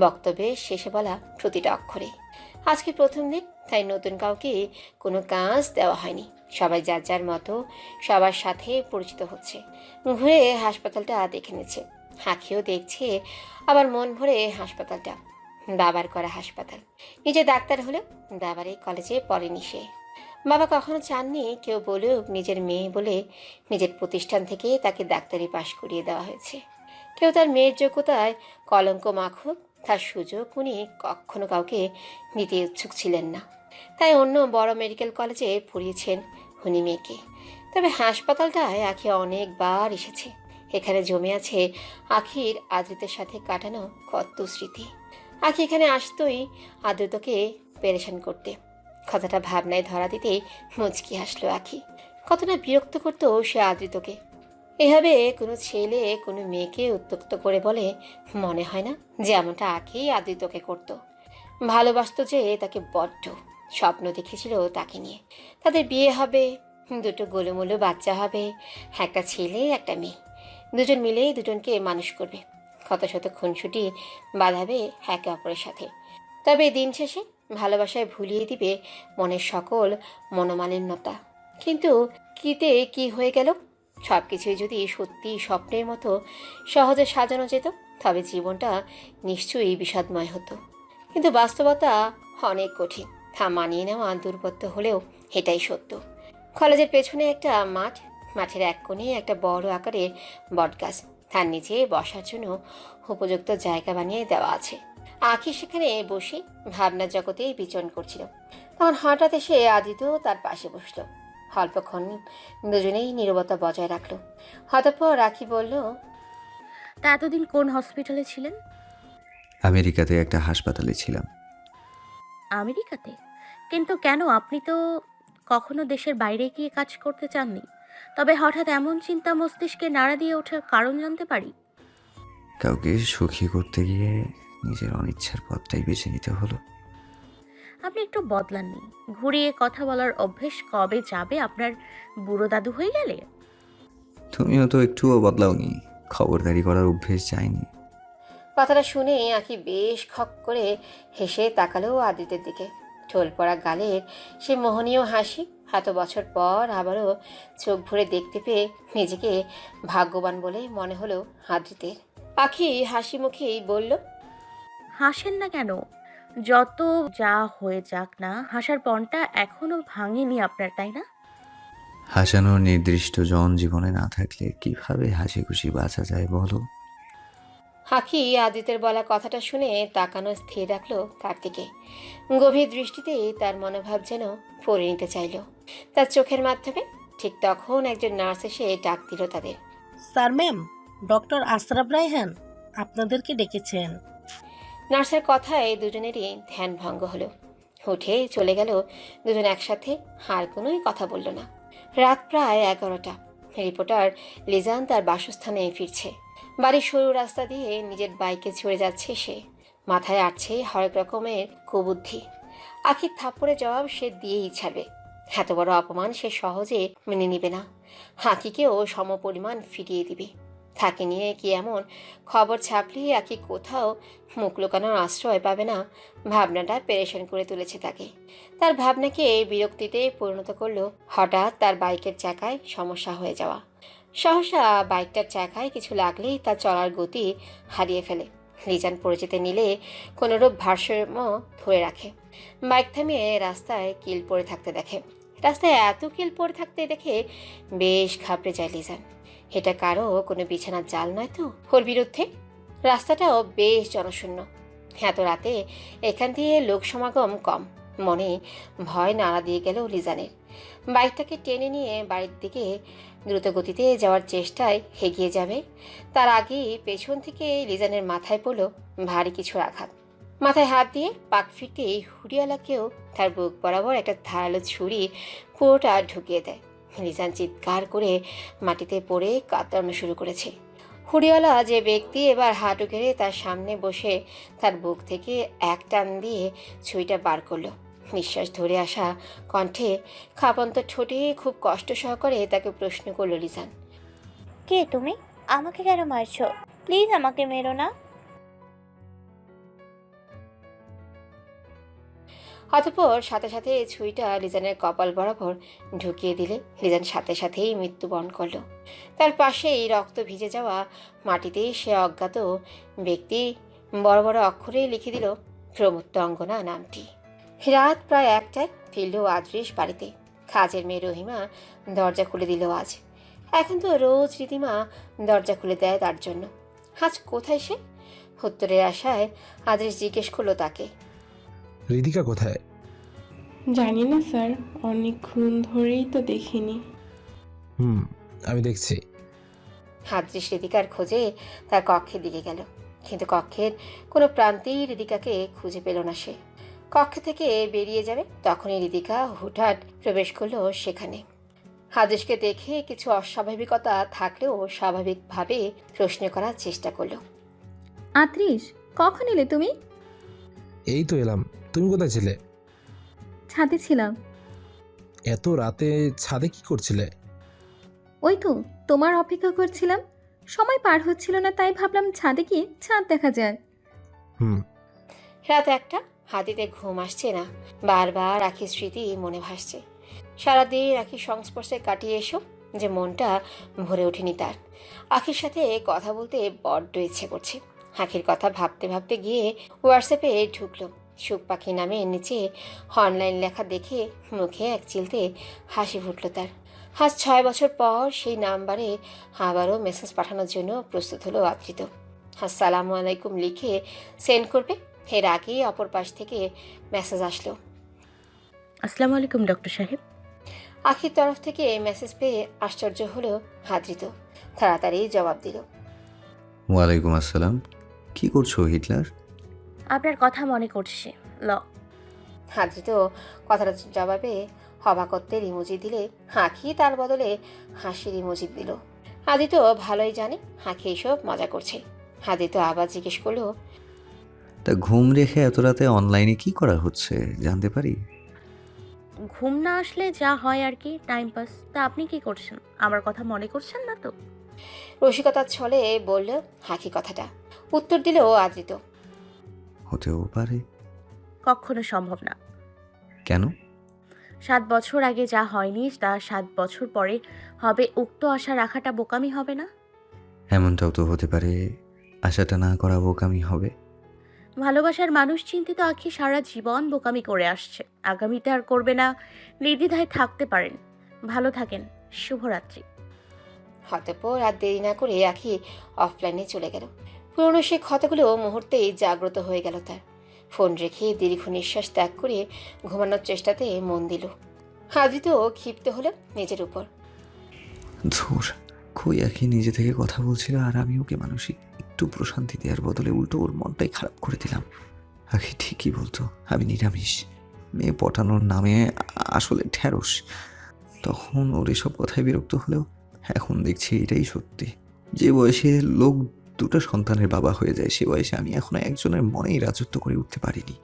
বক্তব্যের শেষে বলা প্রতিটা অক্ষরে। আজকে প্রথম দিন, তাই নতুন কাউকে কোনো কাজ দেওয়া হয়নি। সবাই যার যার মতো সবার সাথে পরিচিত হচ্ছে। ঘুরে হাসপাতালটা দেখে নিচ্ছে, আঁখিও দেখছে, আবার মন ভরে হাসপাতালটা। বাবার করা হাসপাতাল, নিজে ডাক্তার হলেও বাবার এই কলেজে পড়েনি সে। বাবা কখনো চাননি কেউ বলুক নিজের মেয়ে বলে নিজের প্রতিষ্ঠান থেকে তাকে ডাক্তারি পাশ করিয়ে দেওয়া হয়েছে। কেউ তার মেয়ের যোগ্যতায় কলঙ্ক মাখুক তার সুযোগ উনি কখনো কাউকে দিতে ইচ্ছুক ছিলেন না। তাই অন্য বড় মেডিকেল কলেজে পড়িয়েছেন উনি মেয়েকে। তবে হাসপাতালটায় আঁখি অনেকবার এসেছে। এখানে জমে আছে আঁখির আদ্রিতের সাথে কাটানো কত স্মৃতি। আঁখি এখানে আসতোই আদ্রিতকে পেরেশান করতে। কথাটা ভাবনায় ধরা দিতেই মুচকি হাসলো আঁখি। কত না বিরক্ত করতো সে আদ্রিতকে। এভাবে কোনো ছেলে কোনো মেয়েকে উত্ত্যক্ত করে বলে মনে হয় না যেমনটা আঁখি আদ্রিতকে করতো। ভালোবাসতো যে তাকে বড্ড, স্বপ্ন দেখেছিল তাকে নিয়ে। তাদের বিয়ে হবে, দুটো গোলুমোলু বাচ্চা হবে, একটা ছেলে একটা মেয়ে, দুজন মিলেই দুজনকে মানুষ করবে, কত শত খুনসুটি বাঁধাবে একে অপরের সাথে। তবে দিন শেষে ভালোবাসায় ভুলিয়ে দিবে মনের সকল মনোমালিন্যতা। কিন্তু কিতে কি হয়ে গেল? সব কিছুই যদি সত্যি স্বপ্নের মতো সহজে সাজানো যেত তবে জীবনটা নিশ্চয়ই বিষাদময় হতো। কিন্তু বাস্তবতা অনেক কঠিন, তা মানিয়ে নেওয়া দুর্বত্ত হলেও এটাই সত্য। কলেজের পেছনে একটা মাঠ, মাঠের এক কোণে একটা বড় আকারের বটগাছ, তার নিচে বসার জন্য উপযুক্ত জায়গা বানিয়ে দেওয়া আছে। আঁখি সেখানে বসে ভাবনার জগতেই বিচরণ করছিল। তখন হঠাৎ এসে আদিত্য তার পাশে বসলো। অল্পক্ষণ দুজনেই নীরবতা বজায় রাখলো। অতঃপর আঁখি বলল, তা এতদিন কোন হসপিটালে ছিলেন? আমেরিকাতে একটা হাসপাতালে ছিলাম। আমেরিকাতে? কিন্তু কেন? আপনি তো কখনো দেশের বাইরে গিয়ে কাজ করতে চাননি। তবে হঠাৎ এমন চিন্তা মস্তিষ্কে নাড়া দিয়ে ওঠার কারণ জানতে পারি? কাউকে সুখী করতে গিয়ে নিজের অনিচ্ছার পথটাই বেছে নিতে হলো। আপনি একটু বদলাননি। ঘুরিয়ে কথা বলার অভ্যেস কবে যাবে আপনার বুড়ো দাদু হয়ে গেলে? তুমিও তো একটুও বদলাওনি, খবরদারি করার অভ্যেস যায়নি। কথাটা শুনে আঁখি বেশ খক করে হেসে তাকালো আদিত্যের দিকে। ঠোল পড়া গালের সে মোহনীয় হাসি এত বছর পর আবারও চোখ ভরে দেখতে পেয়ে নিজেকে ভাগ্যবান বলে মনে হলো আদিত্যের। আঁখি হাসি মুখেই বলল, হাসেন না কেন? যত যা হয়ে যাক না, হাসার পণটা এখনো ভাঙেনি আপনার, তাই না? হাসানোর নির্দিষ্ট জনজীবনে না থাকলে কিভাবে হাসি খুশি বাঁচা যায় বলো? আঁখি আদিত্যের বলা কথাটা শুনে তাকানো স্থির রাখলো তার দিকে। গভীর দৃষ্টিতে তার মনোভাব যেন পড়ে নিতে চাইল তার চোখের মাধ্যমে। ঠিক তখন একজন নার্স এসে ডাক দিল তাদের। Sir ma'am, doctor Ashraf Raihan আপনাদেরকে ডেকেছেন। নার্সের কথায় দুজনেরই ধ্যান ভঙ্গ হলো। উঠে চলে গেল দুজন একসাথে, আর কোনোই কথা বলল না। রাত প্রায় 11টা। রিপোর্টার লিজান তার বাসস্থানে ফিরছে। বাড়ির সরু রাস্তা দিয়ে নিজের বাইকে চড়ে যাচ্ছে সে। মাথায় আটছে হরেক রকমের কুবুদ্ধি। আখির থাপ্পড়ে জবাব সে দিয়েই ছাড়বে। এত বড় অপমান সে সহজে মেনে নিবে না। আখিকেও সমপরিমাণ ফিরিয়ে দিবে। তাকে নিয়ে কি এমন খবর ছাপলে আখি কোথাও মুখ লুকানোর আশ্রয় পাবে না, ভাবনাটা পেরেশান করে তুলেছে তাকে। তার ভাবনাকে বিরক্তিতে পরিণত করলো হঠাৎ তার বাইকের চাকায় সমস্যা হয়ে যাওয়া। সহসা বাইকটার চাকায় কিছু লাগলেই তার চলার গতি হারিয়ে ফেলে। লিজান পড়ে যেতে নিলে কোনোরূপ ভারসাম্য ধরে রাখে। বাইক থামিয়ে রাস্তায় কিল পড়ে থাকতে দেখে। রাস্তায় এত কিল পড়ে থাকতে দেখে বেশ ঘাবড়ে যায় লিজান। এটা কারো কোনো বিছানার জাল নয় তো ওর বিরুদ্ধে? রাস্তাটাও বেশ জনশূন্য। এত রাতে এখান দিয়ে লোক সমাগম কম। মনে ভয় নাড়া দিয়ে গেল লিজানের। বাইকটাকে টেনে নিয়ে বাড়ির দিকে দ্রুত গতিতে যাওয়ার চেষ্টায় এগিয়ে যাবে, তার আগেই পেছন থেকে লিজানের মাথায় পড়ল ভারী কিছুর আঘাত। মাথায় হাত দিয়ে পাক ফিরতেই হুড়িয়ালাকেও তার বুক বরাবর একটা ধারালো ছুরি পুরোটা ঢুকিয়ে দেয়। লিজান চিৎকার করে মাটিতে পড়ে কাতরানো শুরু করেছে। হুড়িওয়ালা যে ব্যক্তি এবার হাঁটু গেড়ে তার সামনে বসে তার বুক থেকে এক টান দিয়ে ছুরিটা বার করলো। নিঃশ্বাস ধরে আসা কণ্ঠে খাপন্ত ঠোঁটে খুব কষ্ট সহকারে তাকে প্রশ্ন করলো লিজান, কে তুমি? আমাকে কেন মারছো? প্লিজ আমাকে মেরো না। অতঃপর সাথে সাথে ছুরিটা লিজানের কপাল বরাবর ঢুকিয়ে দিলে লিজান সাথে সাথেই মৃত্যুবরণ করলো। তার পাশেই রক্ত ভিজে যাওয়া মাটিতে সে অজ্ঞাত ব্যক্তি বড় বড় অক্ষরে লিখে দিল প্রমত্ত অঙ্গনা নামটি। রাত প্রায় 1টায় ফিরল আদৃশ বাড়িতে। কাজের মেয়ে রহিমা দরজা খুলে দিল আজ। এখন তো রোজ রীতিমা দরজা খুলে দেয় তার জন্য। আজ কোথায় সে? উত্তরের আশায় আদৃশ জিজ্ঞেস করলো তাকে, রিদিকা কোথায়? জানি না স্যার, অনেকক্ষণ ধরেই তো দেখিনি। আমি দেখছি। আদৃশ রিদিকার খোঁজে তার কক্ষের দিকে গেল, কিন্তু কক্ষের কোনো প্রান্তেই রিদিকাকে খুঁজে পেল না সে। কক্ষ থেকে বেরিয়ে যাবে তখনই রিদিকা হুটহাট প্রবেশ করলো সেখানে। আদৃশকে দেখে কিছু অস্বাভাবিকতা থাকলেও স্বাভাবিকভাবে প্রশ্ন করার চেষ্টা করলো। আদ্রিস, কখন এলে তুমি? এই তো এলাম। তুমি কোথায় ছিলে? ছাদে ছিলাম। এত রাতে ছাদে কি করছিলে? ওই তো তোমার অপেক্ষা করছিলাম, সময় পার হচ্ছিল না, তাই ভাবলাম ছাদে গিয়ে ছাদ দেখা যাক। রাত 1টা, হাতিতে ঘুম আসছে না, বারবার আখির স্মৃতি মনে ভাসছে। সারাদিন আখির সংস্পর্শে কাটিয়ে এসো যে মনটা ভরে ওঠেনি তার। আখির সাথে কথা বলতে বড্ড ইচ্ছে করছে। আখির কথা ভাবতে ভাবতে গিয়ে হোয়াটসঅ্যাপে ঢুকলো। সুখ পাখি নামে নিচে অনলাইন লেখা দেখে মুখে এক চিলতে হাসি ফুটল তার। আজ 6 বছর পর সেই নাম্বারে আবারও মেসেজ পাঠানোর জন্য প্রস্তুত হলো আদৃত। আসসালামু আলাইকুম লিখে সেন্ড করবে। এর আগেই অপর পাশ থেকে মেসেজ আসলো, আসসালামু আলাইকুম ডক্টর সাহেব। আখির তরফ থেকে মেসেজ পেয়ে আশ্চর্য হলো আদৃত। তাড়াতাড়ি জবাব দিল, ওয়ালাইকুম আসসালাম। কি করছো হিটলার? আপনার কথা মনে করছে ল। আদৃত কথাটা জবাবে অবাকত্বের ইমোজি দিলে আখি তার বদলে হাসির ইমোজি দিল। আদিত ভালোই জানে আখি এসব মজা করছে। আদিত আবার জিজ্ঞেস করলো, তা ঘুম রেখে এত রাতে অনলাইনে কি করা হচ্ছে জানতে পারি? ঘুম না আসলে যা হয় আর কি, টাইম পাস। তা আপনি কি করছেন? আমার কথা মনে করছেন না তো? রসিকতার ছলে বলল আখি কথাটা। উত্তর দিল আদৃত, হতেও পারে। কখনো সম্ভব না। কেন? 7 বছর আগে যা হয়নি তা 7 বছর পরে হবে, উক্ত আশা রাখাটা বোকামি হবে না? এমনটাও তো হতে পারে আশাটা না করা বোকামি হবে। ভালোবাসার মানুষ চিন্তিত আখি সারা জীবন বোকামি করে আসছে, আগামীতে আর করবে না। নির্দ্বিধায় থাকতে পারেন। ভালো থাকেন। শুভরাত্রি। অতঃপর আর দেরি না করে আখি অফলাইনে চলে গেল। পুরনো সে ক্ষতগুলো মুহূর্তেই জাগ্রত হয়ে গেল তার। ফোন রেখে দীর্ঘ নিঃশ্বাস ত্যাগ করে ঘুমানোর চেষ্টাতে মন দিল। আদৃত ক্ষিপ্ত হলো নিজের উপর। ধুর, কই আখি নিজে থেকে কথা বলছিল আর আমি ওকে মানসিক একটু প্রশান্তি দেওয়ার বদলে উল্টো ওর মনটাই খারাপ করে দিলাম। আখি ঠিকই বলতো, আমি নিরামিষ, মেয়ে পটানোর নামে আসলে ঢ্যাঁড়স। তখন ওর এসব কথায় বিরক্ত হলেও এখন দেখছি এটাই সত্যি। যে বয়সে লোক 2টা সন্তানের বাবা হয়ে যায় সে বয়সে আমি এখনো একজনের মনেই রাজত্ব করে উঠতে পারিনি।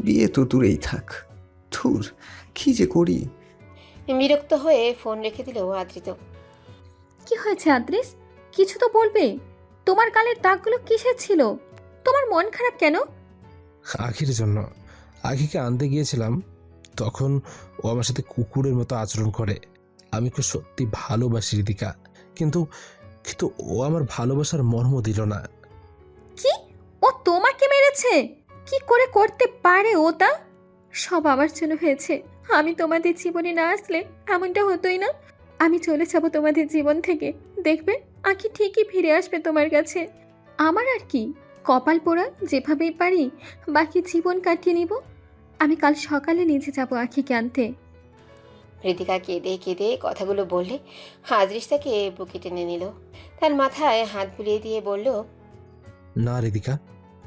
বিয়ে তো দূরেই থাক। ধুর, কি যে করি। বিরক্ত হয়ে ফোন রেখে দিল আদৃত। কি হয়েছে আদ্রিস? কিছু তো বলবে। তোমার গালের দাগগুলো কিসের ছিল? তোমার মন খারাপ কেন? আখির জন্য। আখিকে আনতে গিয়েছিলাম, তখন ও আমার সাথে কুকুরের মতো আচরণ করে। আমি ওকে সত্যি ভালোবাসি রিদিকা, কিন্তু কিন্তু ও আমার ভালোবাসার মর্ম দিল না। কি? ও তোমাকে মেরেছে? কি করে করতে পারে ও তা? সব আমার জন্য হয়েছে। আমি তোমাদের জীবনে না আসলে এমনটা হতোই না। আমি চলে যাব তোমাদের জীবন থেকে। দেখবে আখি ঠিকই ফিরে আসবে তোমার কাছে। আমার আর কি, কপাল পোড়া, যেভাবেই পারি বাকি জীবন কাটিয়ে নিব। আমি কাল সকালে নিচে যাব আখিকে আনতে। ঋতিকা কেঁদে কেঁদে কথাগুলো বললে আদৃশ তাকে বুকে টেনে নিল। তার মাথায় হাত বুলিয়ে দিয়ে বলল, না রিদিকা,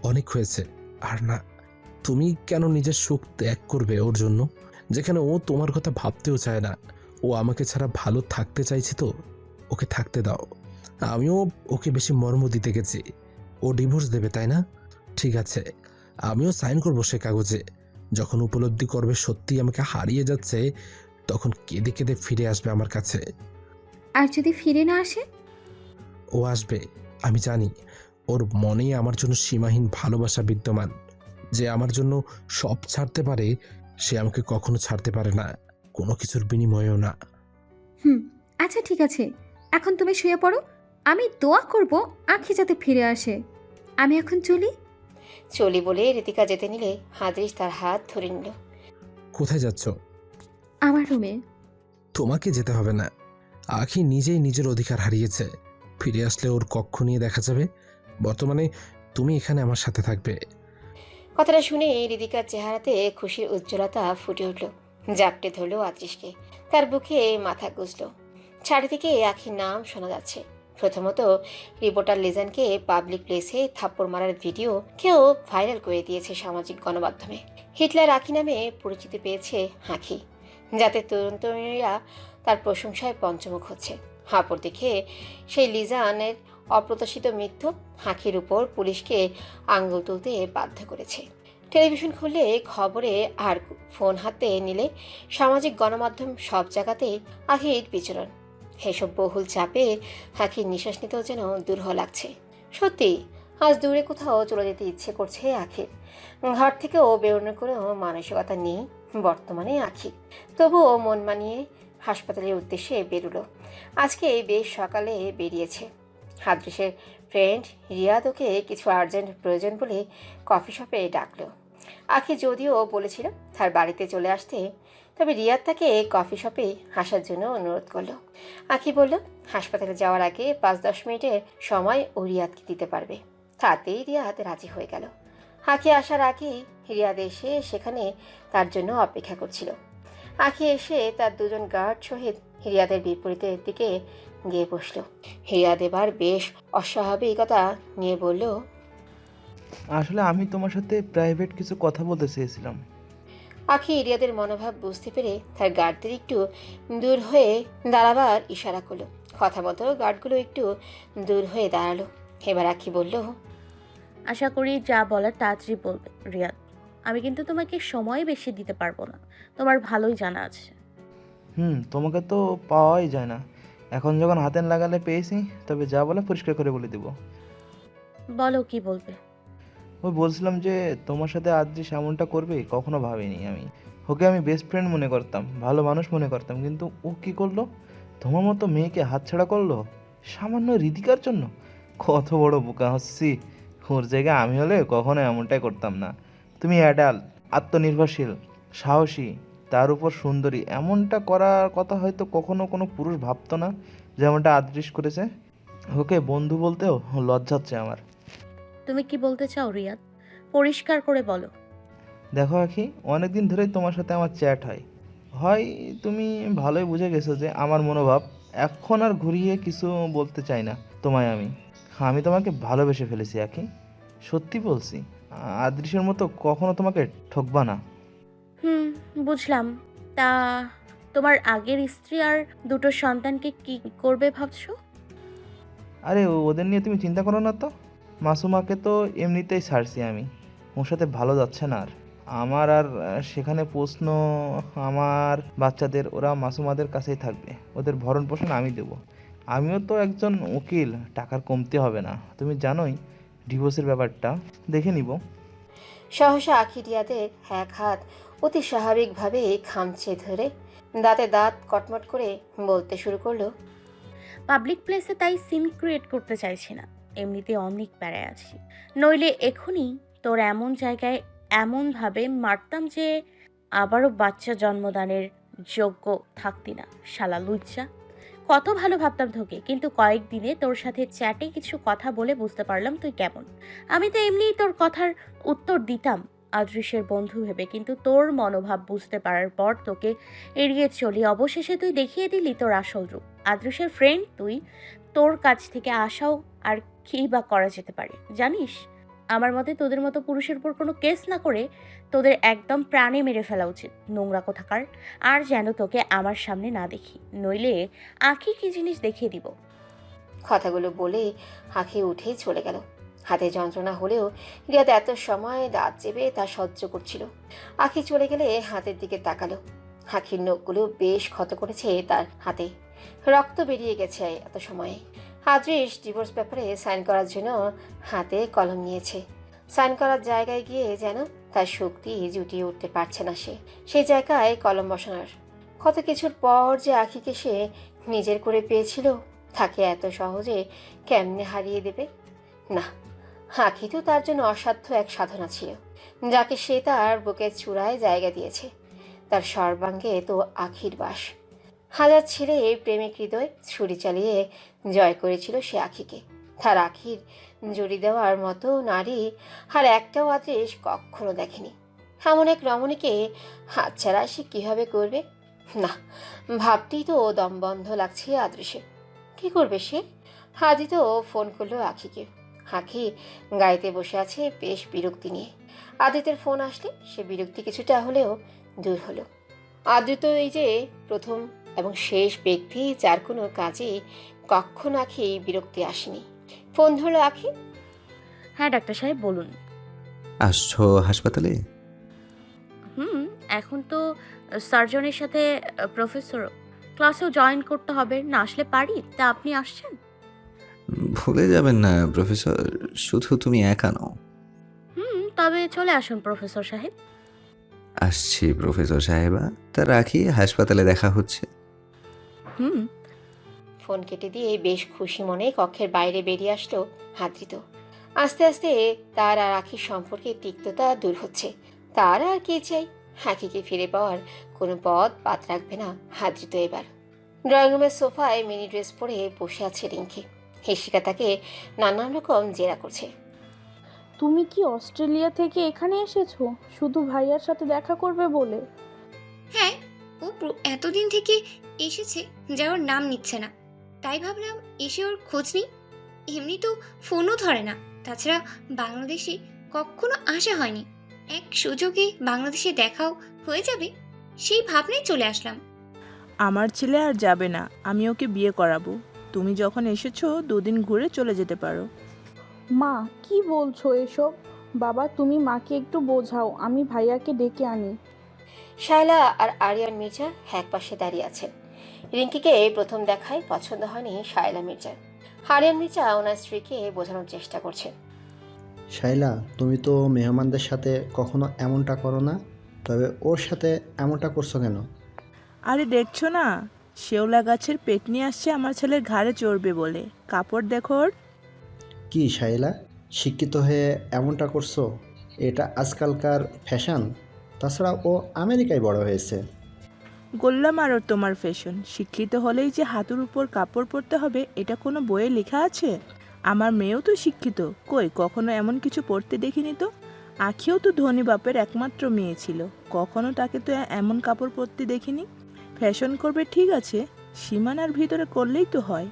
অনেক হয়েছে। আর না, তুমি কেন নিজের সুখ ত্যাগ করবে ওর জন্য, যেখানে ও তোমার কথা ভাবতেও চায় না। ও আমাকে ছাড়া ভালো থাকতে চাইছে, তো ওকে থাকতে দাও। আমিও ওকে বেশি মর্ম দিতে গেছি। ও ডিভোর্স দেবে তাই না? ঠিক আছে, আমিও সাইন করবো সে কাগজে। যখন উপলব্ধি করবে সত্যি আমাকে হারিয়ে যাচ্ছে, তখন কেঁদে কেঁদে ফিরে আসবে আমার কাছে। আর যদি ফিরে না আসে? ও আসবে, আমি জানি। ওর মনে আমার জন্য সীমাহীন ভালোবাসা বিদ্যমান। যে আমার জন্য সব ছাড়তে পারে, সে আমাকে কখনো ছাড়তে পারে না, কোনো কিছুর বিনিময়েও না। আচ্ছা ঠিক আছে, এখন তুমি শুয়ে পড়ো। আমি দোয়া করব আঁখি যাতে ফিরে আসে। আমি এখন চলি। চলি বলে ঋতিকা যেতে নিলে আদ্রিস তার হাত ধরে নিল। কোথায় যাচ্ছ? আমার রুমে। তোমাকে যেতে হবে না। আঁখি নিজেই নিজের অধিকার হারিয়েছে। ফিরে আসলে ওর কক্ষ নিয়ে দেখা যাবে। বর্তমানে তুমি এখানে আমার সাথে থাকবে। কথাটা শুনে ঋতিকার চেহারাতে খুশির উজ্জ্বলতা ফুটে উঠল। জাপটে ধরল আদ্রিসকে, তার বুকে মাথা গুজল। চারিদিকে আখির নাম শোনা যাচ্ছে। প্রথমত রিপোর্টার লিজানকে পাবলিক প্লেসে থাপ্পড় মারার ভিডিও কেউ ভাইরাল করে দিয়েছে সামাজিক গণমাধ্যমে। হিটলার আখি নামে পরিচিতি পেয়েছে আখি, যাতে তরুণ তরুণীরা তার প্রশংসায় পঞ্চমুখ হচ্ছে। অপরদিকে সেই লিজানের অপ্রত্যাশিত মৃত্যু আখির উপর পুলিশকে আঙ্গুল তুলতে বাধ্য করেছে। টেলিভিশন খুললে খবরে আর ফোন হাতে নিলে সামাজিক গণমাধ্যম সব জায়গাতেই আখির বিচরণ। এসব বহুল চাপে আখির নিঃশ্বাস নিতেও যেন দুরূহ লাগছে। সত্যি আজ দূরে কোথাও চলে যেতে ইচ্ছে করছে আখির। ঘর থেকেও বেরোনোর কোনো মানসিকতা নেই বর্তমানে আখির। তবুও মন মানিয়ে হাসপাতালের উদ্দেশ্যে বেরোলো। আজকে বেশ সকালে বেরিয়েছে। আদ্রিসের ফ্রেন্ড রিয়াদ ওকে কিছু আর্জেন্ট প্রয়োজন বলে কফি শপে ডাকলো। আখি যদিও বলেছিল তার বাড়িতে চলে আসতে, তবে রিয়াদ তাকে কফি শপে আসার জন্য অনুরোধ করলো। আখি বলল হাসপাতালে যাওয়ার আগে 5-10 মিনিটের সময় ও রিয়াদকে দিতে পারবে। তাতেই রিয়াদ রাজি হয়ে গেল। আখি আসার আগেই রিয়াদ এসে সেখানে তার জন্য অপেক্ষা করছিল। আখি এসে তার দুজন গার্ড সহিত রিয়াদের বিপরীতের দিকে গিয়ে বসল। রিয়াদ এবার বেশ অস্বাভাবিকতা নিয়ে বলল, আসলে আমি তোমার সাথে প্রাইভেট কিছু কথা বলতে চেয়েছিলাম। আখি রিয়াদের মনোভাব বুঝতে পেরে তার গার্ডদের একটু দূর হয়ে দাঁড়াবার ইশারা করলো। কথা মতো গার্ডগুলো একটু দূর হয়ে দাঁড়ালো। এবার আখি বলল, আশা করি যা বলার তাড়াতাড়ি বলবে রিয়াদ। আমি কিন্তু তোমাকে সময় বেশি দিতে পারবো না, তোমার ভালোই জানা আছে। তোমাকে তো পাওয়াই যায় না। এখন যখন হাতে লাগালে পেয়েছি, তবে যা বলে পরিষ্কার করে বলে দিব। বলো কি বলবে। ওই বলছিলাম যে তোমার সাথে আদ্রিস এমনটা করবে কখনো ভাবিনি আমি। ওকে আমি বেস্ট ফ্রেন্ড মনে করতাম, ভালো মানুষ মনে করতাম, কিন্তু ও কি করলো? তোমার মতো মেয়েকে হাতছাড়া করলো সামান্য ঋতিকার জন্য। কত বড় বোকা হচ্ছি। ওর জায়গায় আমি হলে কখনো এমনটাই করতাম না। তুমি অ্যাডাল্ট, আত্মনির্ভরশীল, সাহসী, তার উপর সুন্দরী। এমনটা করার কথা হয়তো কখনো কোনো পুরুষ ভাবতো না, যেমনটা আদ্রিস করেছে। ওকে বন্ধু বলতেও লজ্জা হচ্ছে আমার। তুমি কি বলতে চাও রিয়াদ, পরিষ্কার করে বলো। দেখো আখি, অনেকদিন ধরেই তোমার সাথে আমার চ্যাট হয় তুমি ভালোই বুঝে গেছো যে আমার মনোভাব। এখন আর ঘুরিয়ে কিছু বলতে চাই না তোমায় আমি তোমাকে ভালোবেসে ফেলেছি আখি, সত্যি বলছি। আদৃশের মতো কখনো তোমাকে ঠকবা না। বুঝলাম। তা তোমার আগের স্ত্রী আর দুটো সন্তানকে কি করবে ভাবছো? আরে ওদের নিয়ে তুমি চিন্তা করো না তো। মাসুমাকে তো এমনিতেই ছাড়ছি আমি, ওর সাথে ভালো যাচ্ছে না। আমার আর সেখানে প্রশ্ন, আমার বাচ্চাদের ওরা মাসুমাদের কাছেই থাকবে, ওদের ভরণ পোষণ আমি দেব। আমিও তো একজন উকিল, টাকার কমতি হবে না। তুমি জানোই ডিভোর্সের ব্যাপারটা, দেখে নিব। সহসা আখি রিয়াদের এক হাত অতি স্বাভাবিকভাবে খামচে ধরে দাঁতে দাঁত কটমট করে বলতে শুরু করলো, পাবলিক প্লেসে তাই সিন ক্রিয়েট করতে চাইছি না, এমনিতে অনেক প্যারায় আছি। নইলে এখনই তোর এমন জায়গায় এমনভাবে মারতাম যে আবারও বাচ্চা জন্মদানের যোগ্য থাকতি না। শালা লুচ্চা। কত ভালো ভাবতাম তোকে, কিন্তু কয়েকদিনে তোর সাথে চ্যাটে কিছু কথা বলে বুঝতে পারলাম তুই কেমন। আমি তো এমনিই তোর কথার উত্তর দিতাম আদৃশের বন্ধু ভেবে, কিন্তু তোর মনোভাব বুঝতে পারার পর তোকে এড়িয়ে চলি। অবশেষে তুই দেখিয়ে দিলি তোর আসল রূপ। আদৃশের ফ্রেন্ড তুই, তোর কাছ থেকে আশাও আর কী বা করা যেতে পারে জানিস? আমার মতে তোদের মতো পুরুষের উপর কোনো কেস না করে তোদের একদম প্রাণে মেরে ফেলা উচিত, নোংরা কোথাকার। আর যেন তোকে আমার সামনে না দেখি, নইলে আঁখি কি জিনিস দেখিয়ে দিব। কথাগুলো বলে আখি উঠেই চলে গেল। হাতে যন্ত্রণা হলেও রিয়াদ এত সময় দাঁত চেপে তা সহ্য করছিল। আখি চলে গেলে হাতের দিকে তাকালো। আখির নখগুলো বেশ ক্ষত করেছে তার হাতে, রক্ত বেরিয়ে গেছে এত সময়ে। আদৃশ ডিভোর্স পেপারে সাইন করার জন্য হাতে কলম নিয়েছে। সাইন করার জায়গায় গিয়ে যেন তার শক্তি জুটিয়ে উঠতে পারছে না সে সেই জায়গায় কলম বসানোর। কত কিছুর পর যে আখিকে সে নিজের করে পেয়েছিল, তাকে এত সহজে কেমনে হারিয়ে দেবে? না, আখি তো তার জন্য অসাধ্য এক সাধনা ছিল, যাকে সে তার বুকের চূড়ায় জায়গা দিয়েছে। তার সর্বাঙ্গে তো আখির বাস। হাজার ছেলে প্রেমিক হৃদয় ছুরি চালিয়ে জয় করেছিল সে আখিকে। তার আখির জড়ি দেওয়ার মতো নারী আর একটাও আদেশ কখনো দেখেনি। এমন এক রমণীকে হাতছাড়া সে কীভাবে করবে? না, ভাবতেই তো দম বন্ধ লাগছে আদৃশে। কী করবে সে? আদি তো ফোন করলো আখিকে। আখি গাড়িতে বসে আছে বেশ বিরক্তি নিয়ে। আদিত্যের ফোন আসলে সে বিরক্তি কিছুটা হলেও দূর হলো। আদিত্য এই যে প্রথম এবং শেষ ব্যক্তি যার কোনো কাজে কখনো আখি বিরক্তি আসেনি। ফোন ধরলো আখি। হ্যাঁ ডাক্তার সাহেব বলুন। আসছো হাসপাতালে? এখন তো সার্জনের সাথে প্রফেসর ক্লাসেও জয়েন করতে হবে, না আসলে পারি। তা আপনি আসছেন? ভুলে যাবেন না প্রফেসর, শুধু তুমি একা নও। তবে চলে আসুন প্রফেসর সাহেব। আসছি প্রফেসর সাহেবা, তা রাখি, হাসপাতালে দেখা হচ্ছে। ফোন কেটে দিয়ে বেশ খুশি মনে কক্ষের বাইরে বেরিয়ে আসলো আদ্রিত। আস্তে আস্তে তার আর আখির সম্পর্কে তিক্ততা দূর হচ্ছে। তার আর কে চাই? আখিকে ফিরে পাওয়ার কোনো পথ বাদ রাখবে না আদ্রিত এবার। ড্রয়িং রুমের সোফায় মিনি ড্রেস পরে বসে আছে রিঙ্কি। হেসিকা তাকে নানান রকম জেরা করছে। তুমি কি অস্ট্রেলিয়া থেকে এখানে এসেছো শুধু ভাইয়ার সাথে দেখা করবে বলে? হ্যাঁ, ও এতদিন থেকে এসেছে যা ওর নাম নিচ্ছে না, তাই ভাবলাম এসে ওর খোঁজ নিই। এমনি তো ফোনও ধরে না, তাছাড়া বাংলাদেশে কখনো আসা হয়নি। এক সুযোগে বাংলাদেশে দেখাও হয়ে যাবে, সেই ভাবনায় চলে আসলাম। আমার ছেলে আর যাবে না, আমি ওকে বিয়ে করাবো। তুমি যখন এসেছো 2 দিন ঘুরে চলে যেতে পারো। মা কি বলছো এসব? বাবা তুমি মাকে একটু বোঝাও, আমি ভাইয়াকে ডেকে আনি। শায়লা আর আরিয়ান মির্জা এক পাশে দাঁড়িয়ে আছেন। রিঙ্কিকে প্রথম দেখায় পছন্দ হয়নি শায়লা মির্জার। আরিয়ান মির্জা ওনার স্ত্রীকে বোঝানোর চেষ্টা করছেন। শাইলা, তুমি তো মেহমানদের সাথে কখনো এমনটা করো না, তবে ওর সাথে এমনটা করছো কেন? আরে দেখছো না, শেওলা গাছের পেটনি আসছে আমার ছেলের ঘাড়ে চড়বে বলে। কাপড় দেখো ওর। কি শাইলা, শিক্ষিত হয়ে এমনটা করছো? এটা আজকালকার ফ্যাশন। তাছাড়া ও আমেরিকায় বড় হয়েছে। গোল্লাম আর ওর তোমার ফ্যাশন। শিক্ষিত হলেই যে হাতের উপর কাপড় পরতে হবে এটা কোনো বইয়ে লেখা আছে? আমার মেয়েও তো শিক্ষিত, কই কখনো এমন কিছু পড়তে দেখিনি তো। আখিও তো ধনী বাপের একমাত্র মেয়ে ছিল, কখনো তাকে তো এমন কাপড় পরতে দেখিনি। ফ্যাশন করবে ঠিক আছে, সীমানার ভিতরে করলেই তো হয়।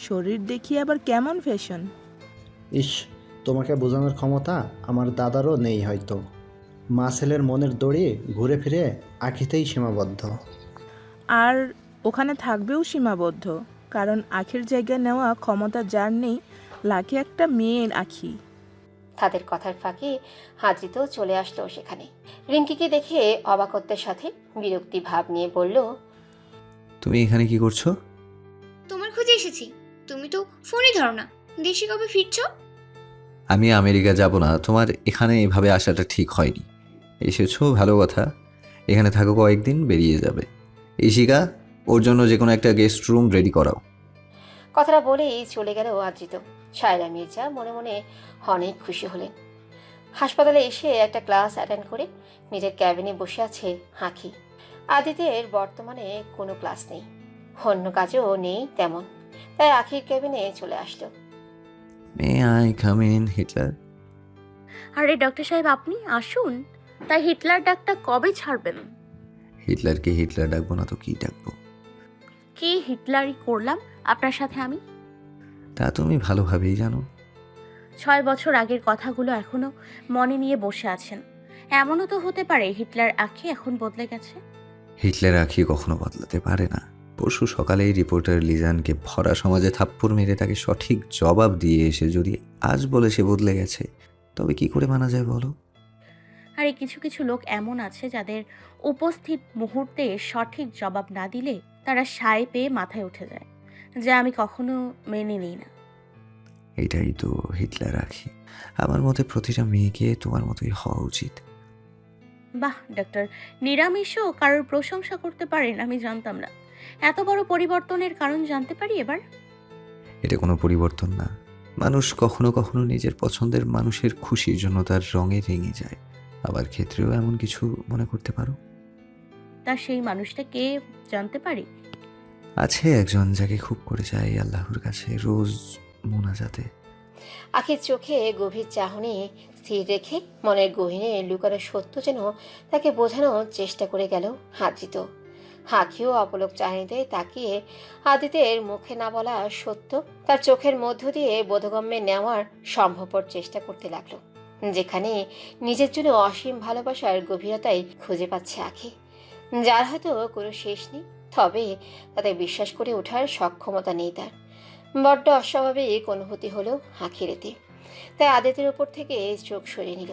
শরীর দেখিয়ে আবার কেমন ফ্যাশন? ইস, তোমাকে বোঝানোর ক্ষমতা আমার দাদারও নেই হয়তো। মা ছেলের মনের দড়ি ঘুরে ফিরে আখিতেই সীমাবদ্ধ। আর ওখানে থাকবেও সীমাবদ্ধ, কারণ আখির জায়গা নেওয়া ক্ষমতা যার নেই, লাগে একটা মেয়ের আখি। তাদের কথার ফাঁকে হাজিতো চলে আসলো সেখানে। রিঙ্কিকে দেখে অবাকত্বের সাথে বিরক্তি ভাব নিয়ে বলল, তুমি এখানে কি করছো? তোমার খোঁজে এসেছি, তুমি তো ফোনই ধরো না। দেশে কবে ফিরছো? আমি আমেরিকা যাব না, তোমার এখানে এভাবে আসাটা ঠিক হয়নি। এসেছো ভালো কথা, এখানে থাকো কয়েকদিন, বেরিয়ে যাবে। ইশিকা, ওর জন্য যে কোনো একটা গেস্ট রুম রেডি করাও। কথাটা বলেই চলে গেল আদ্রিত। শায়লা মির্জা মনে মনে অনেক খুশি হলেন। হাসপাতালে এসে একটা ক্লাস অ্যাটেন্ড করে নিজের ক্যাবিনে বসে আছে আখি। আদিতের বর্তমানে কোনো ক্লাস নেই, অন্য কাজও নেই তেমন, তাই আখির ক্যাবিনে চলে আসলো। May I come in Hitler? আরে ডক্টর সাহেব আপনি আসুন। তাই হিটলার ডাকটা কবে ছাড়বেন? হিটলারকে হিটলার ডাকবো না তো কি ডাকবো? কি হিটলারই করলাম আপনার সাথে আমি? তা তুমি ভালোভাবেই জানো। 6 বছর আগের কথাগুলো এখনো মনে নিয়ে বসে আছেন। এমনও তো হতে পারে হিটলার আখি এখন বদলে গেছে। হিটলার আখি কখনো বদলাতে পারে না। পরশু সকালেই রিপোর্টার লিজানকে ভরা সমাজে থাপ্পড় মেরে তাকে সঠিক জবাব দিয়ে এসে যদি আজ বলে সে বদলে গেছে, তবে কি করে মানা যায় বলো? আর কিছু কিছু লোক এমন আছে যাদের উপস্থিত মুহূর্তে সঠিক জবাব না দিলে তারা সায় পেয়ে মাথায় উঠে যায়, যা আমি কখনো মেনে নিই না। এটাই তো হিটলার আখি। আমার মতে প্রতিটা মেয়েকে তোমার মতোই হওয়া উচিত। বাহ ডাক্তার, নিরামিষও কারোর প্রশংসা করতে পারেন, আমি জানতাম না। এত বড় পরিবর্তনের কারণ জানতে পারি এবার? এটা কোনো পরিবর্তন না। মানুষ কখনো কখনো নিজের পছন্দের মানুষের খুশির জন্য তার রঙে রেঙে যায়। আবার ক্ষেত্রেও এমন কিছু মনে করতে পারো। তা সেই মানুষটা কে জানতে পারি? আছে একজন যাকে খুব করে চাই আল্লাহর কাছে রোজ মোনাজাতে। আখির চোখে গভীর চাহনি স্থির রেখে মনের গহীনে লুকানো সত্য যেন তাকে বোঝানোর চেষ্টা করে গেল আদিত। আখিও অপলক চাহনিতে তাকিয়ে আদিতের মুখে না বলা সত্য তার চোখের মধ্য দিয়ে বোধগম্যে নেওয়ার সম্ভবপর চেষ্টা করতে লাগলো, যেখানে নিজের জন্য অসীম ভালোবাসার গভীরতাই খুঁজে পাচ্ছে আখি, যার হয়তো কোনো শেষ নেই, তবে তাতে বিশ্বাস করে ওঠার সক্ষমতা নেই তার। বড্ড অস্বাভাবিক অনুভূতি হলো আখির এতে, তাই আদিতের উপর থেকে চোখ সরিয়ে নিল।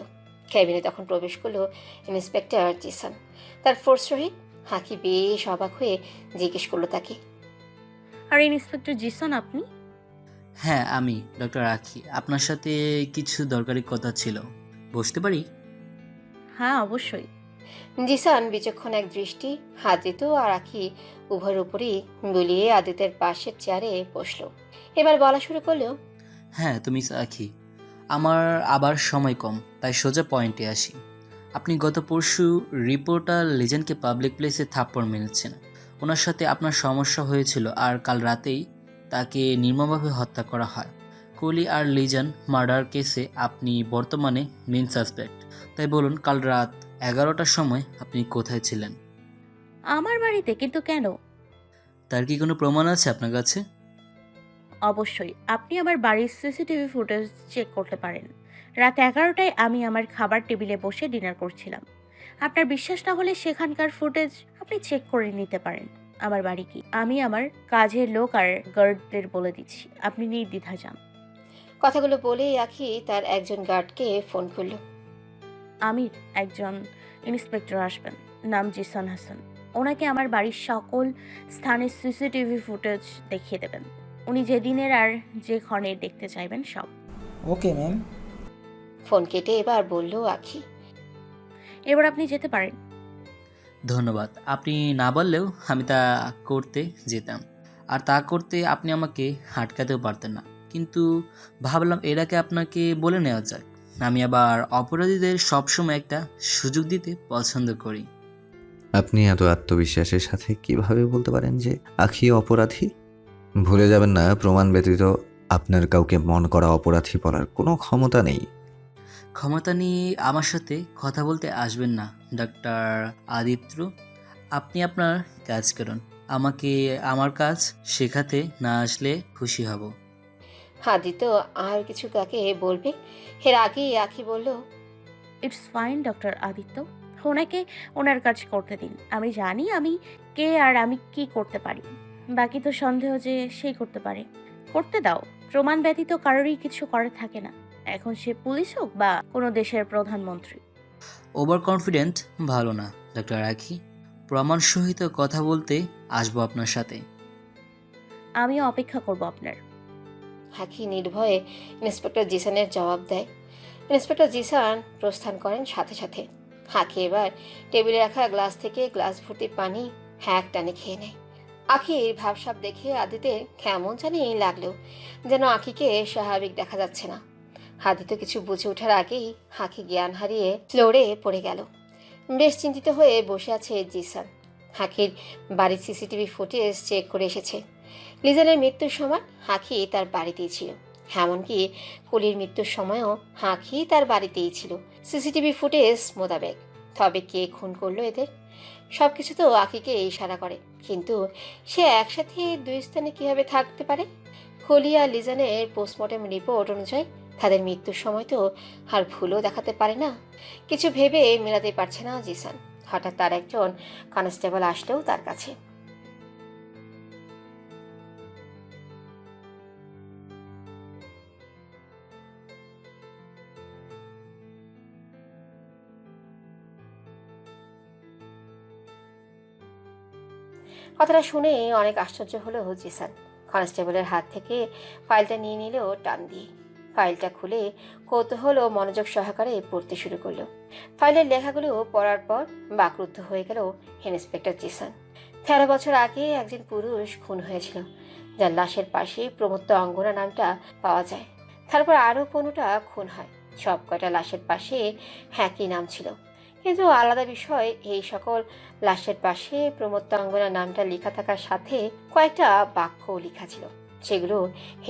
ক্যাবিনে তখন প্রবেশ করলো ইন্সপেক্টর জিসান। তার ফোর্স সহিত আখি বেশ অবাক হয়ে জিজ্ঞেস করলো তাকে, আর ইন্সপেক্টর জিসান আপনি? হ্যাঁ আমি ডক্টর আখি, আপনার সাথে কিছু দরকারি কথা ছিল, বসতে পারি? হ্যাঁ অবশ্যই। জিসান বিচক্ষণ এক দৃষ্টি আদিত আর আখি উভয়ের উপরই বুলিয়ে আদিতের পাশের চেয়ারে বসলো। এবার বলা শুরু করলো, হ্যাঁ তুমি আখি, আমার আবার সময় কম, তাই সোজা পয়েন্টে আসি। আপনি গত পরশু রিপোর্টার লিজেন্ডকে পাবলিক প্লেসে থাপ্পড় মেরেছেন। ওনার সাথে আপনার সমস্যা হয়েছিল আর কাল রাতেই তাকে নির্মমভাবে হত্যা করা হয়। কলি আর লিজেন্ড মার্ডার কেসে আপনি বর্তমানে মেন সাসপেক্ট। তাই বলুন, কাল রাত 11টার সময় আপনি কোথায় ছিলেন? আমার বাড়িতে, কিন্তু কেন? তার কি কোনো প্রমাণ আছে আপনার কাছে? অবশ্যই, আপনি আমার বাড়ির সিসিটিভি ফুটেজ চেক করতে পারেন। রাত 11টায় আমি আমার খাবার টেবিলে বসে ডিনার করছিলাম। আপনার বিশ্বাস না হলে সেখানকার ফুটেজ আপনি চেক করে নিতে পারেন। আমার বাড়ি কি, আমি আমার কাজের লোক আর গার্ডদের বলে দিচ্ছি, আপনি নির্দ্বিধায় যান। কথাগুলো বলেই আখি তার একজন গার্ডকে ফোন করলো। আমির, একজন ইন্সপেক্টর আসবেন, নাম জিসান হাসান। ওনাকে আমার বাড়ির সকল স্থানের সিসিটিভি ফুটেজ দেখিয়ে দেবেন। উনি যে দিনের আর যে ক্ষণের দেখতে চাইবেন সব। Okay ma'am. ফোন কেটে এবার বলল আখি, এবার আপনি যেতে পারেন। ধন্যবাদ, আপনি না বললেও আমি তা করতে যেতাম। আর তা করতে আপনি আমাকে আটকাতেও পারতেন না, কিন্তু ভাবলাম এর আগে আপনাকে বলে নেওয়া যাক। আমি আবার অপরাধীদের সবসময় একটা সুযোগ দিতে পছন্দ করি। আপনি এত আত্মবিশ্বাসের সাথে কিভাবে বলতে পারেন যে আখি অপরাধী? ভুলে যাবেন না, প্রমাণ ব্যতীত আপনার কাউকে মন করা অপরাধী বলার কোনো ক্ষমতা নেই। ক্ষমতা নিয়ে আমার সাথে কথা বলতে আসবেন না ডাক্তার আদিত্য। আপনি আপনার কাজ করুন, আমাকে আমার কাজ শেখাতে না আসলে খুশি হব। আদিত্য আর কিছু তাকে বলবে এর আগেই আখি বলল, ইটস ফাইন ডক্টর আদিত্য, ওনাকে ওনার কাজ করতে দিন। আমি জানি আমি কে আর আমি কি করতে পারি। বাকি তো সন্দেহ যে সেই করতে পারে। করতে দাও, প্রমাণ ব্যতীত কারোরই কিছু করার থাকে না, এখন সে পুলিশ হোক বা কোনো দেশের প্রধানমন্ত্রী। ওভার কনফিডেন্ট ভালো না ডাক্তার আখি, প্রমাণ সহিত কথা বলতে আসবো আপনার সাথে। আমিও অপেক্ষা করব আপনার। আখি নির্ভয়ে ইন্সপেক্টর জিসানের জবাব দেয়। ইন্সপেক্টর জিসান প্রস্থান করেন সাথে সাথে। আখি এবার টেবিলে রাখা গ্লাস থেকে গ্লাস ভর্তি পানি এক টানে খেয়ে নেয়। আখির ভাবসাব দেখে আদিতের কেমন জানি লাগলো, যেন আখিকে স্বাভাবিক দেখা যাচ্ছে না। আদিত্য কিছু বুঝে ওঠার আগেই আখি জ্ঞান হারিয়ে ফ্লোরে পড়ে গেল। বেশ চিন্তিত হয়ে বসে আছে জিসান। আখির বাড়ির সিসিটিভি ফুটেজ চেক করে এসেছে। লিজানের মৃত্যুর সময় আখি তার বাড়িতেই ছিল, এমনকি কলির মৃত্যুর সময়ও আখি তার বাড়িতেই ছিল সিসিটিভি ফুটেজ মোতাবেক। তবে কে খুন করলো এদের? সব কিছু তো আখিকে ইশারা করে, কিন্তু সে একসাথে দুই স্থানে কিভাবে থাকতে পারে? কলি আর লিজানের পোস্টমর্টেম রিপোর্ট অনুযায়ী তাদের মৃত্যুর সময় তো আর ভুলও দেখাতে পারে না। কিছু ভেবে মেলাতে পারছে না জিসান। হঠাৎ তার একজন কনস্টেবল আসলেও তার কাছে। কথাটা শুনে অনেক আশ্চর্য হলো জিসান। কনস্টেবলের হাত থেকে ফাইলটা নিয়ে নিলেও টান দিয়ে। ফাইলটা খুলে কৌতূহল ও মনোযোগ সহকারে পড়তে শুরু করলো। ফাইলের লেখাগুলো পড়ার পর বাকরুদ্ধ হয়ে গেল ইন্সপেক্টর জিসান। 13 বছর আগে একজন পুরুষ খুন হয়েছিল, যার লাশের পাশে প্রমত্ত অঙ্গনা নামটা পাওয়া যায়। তারপর আরও 15টা খুন হয়, সব কয়টা লাশের পাশে একই নাম ছিল। কিন্তু আলাদা বিষয়, এই সকল লাশের পাশে প্রমত্ত অঙ্গনা নামটা লেখা থাকার সাথে কয়েকটা বাক্যও লেখা ছিল, সেগুলো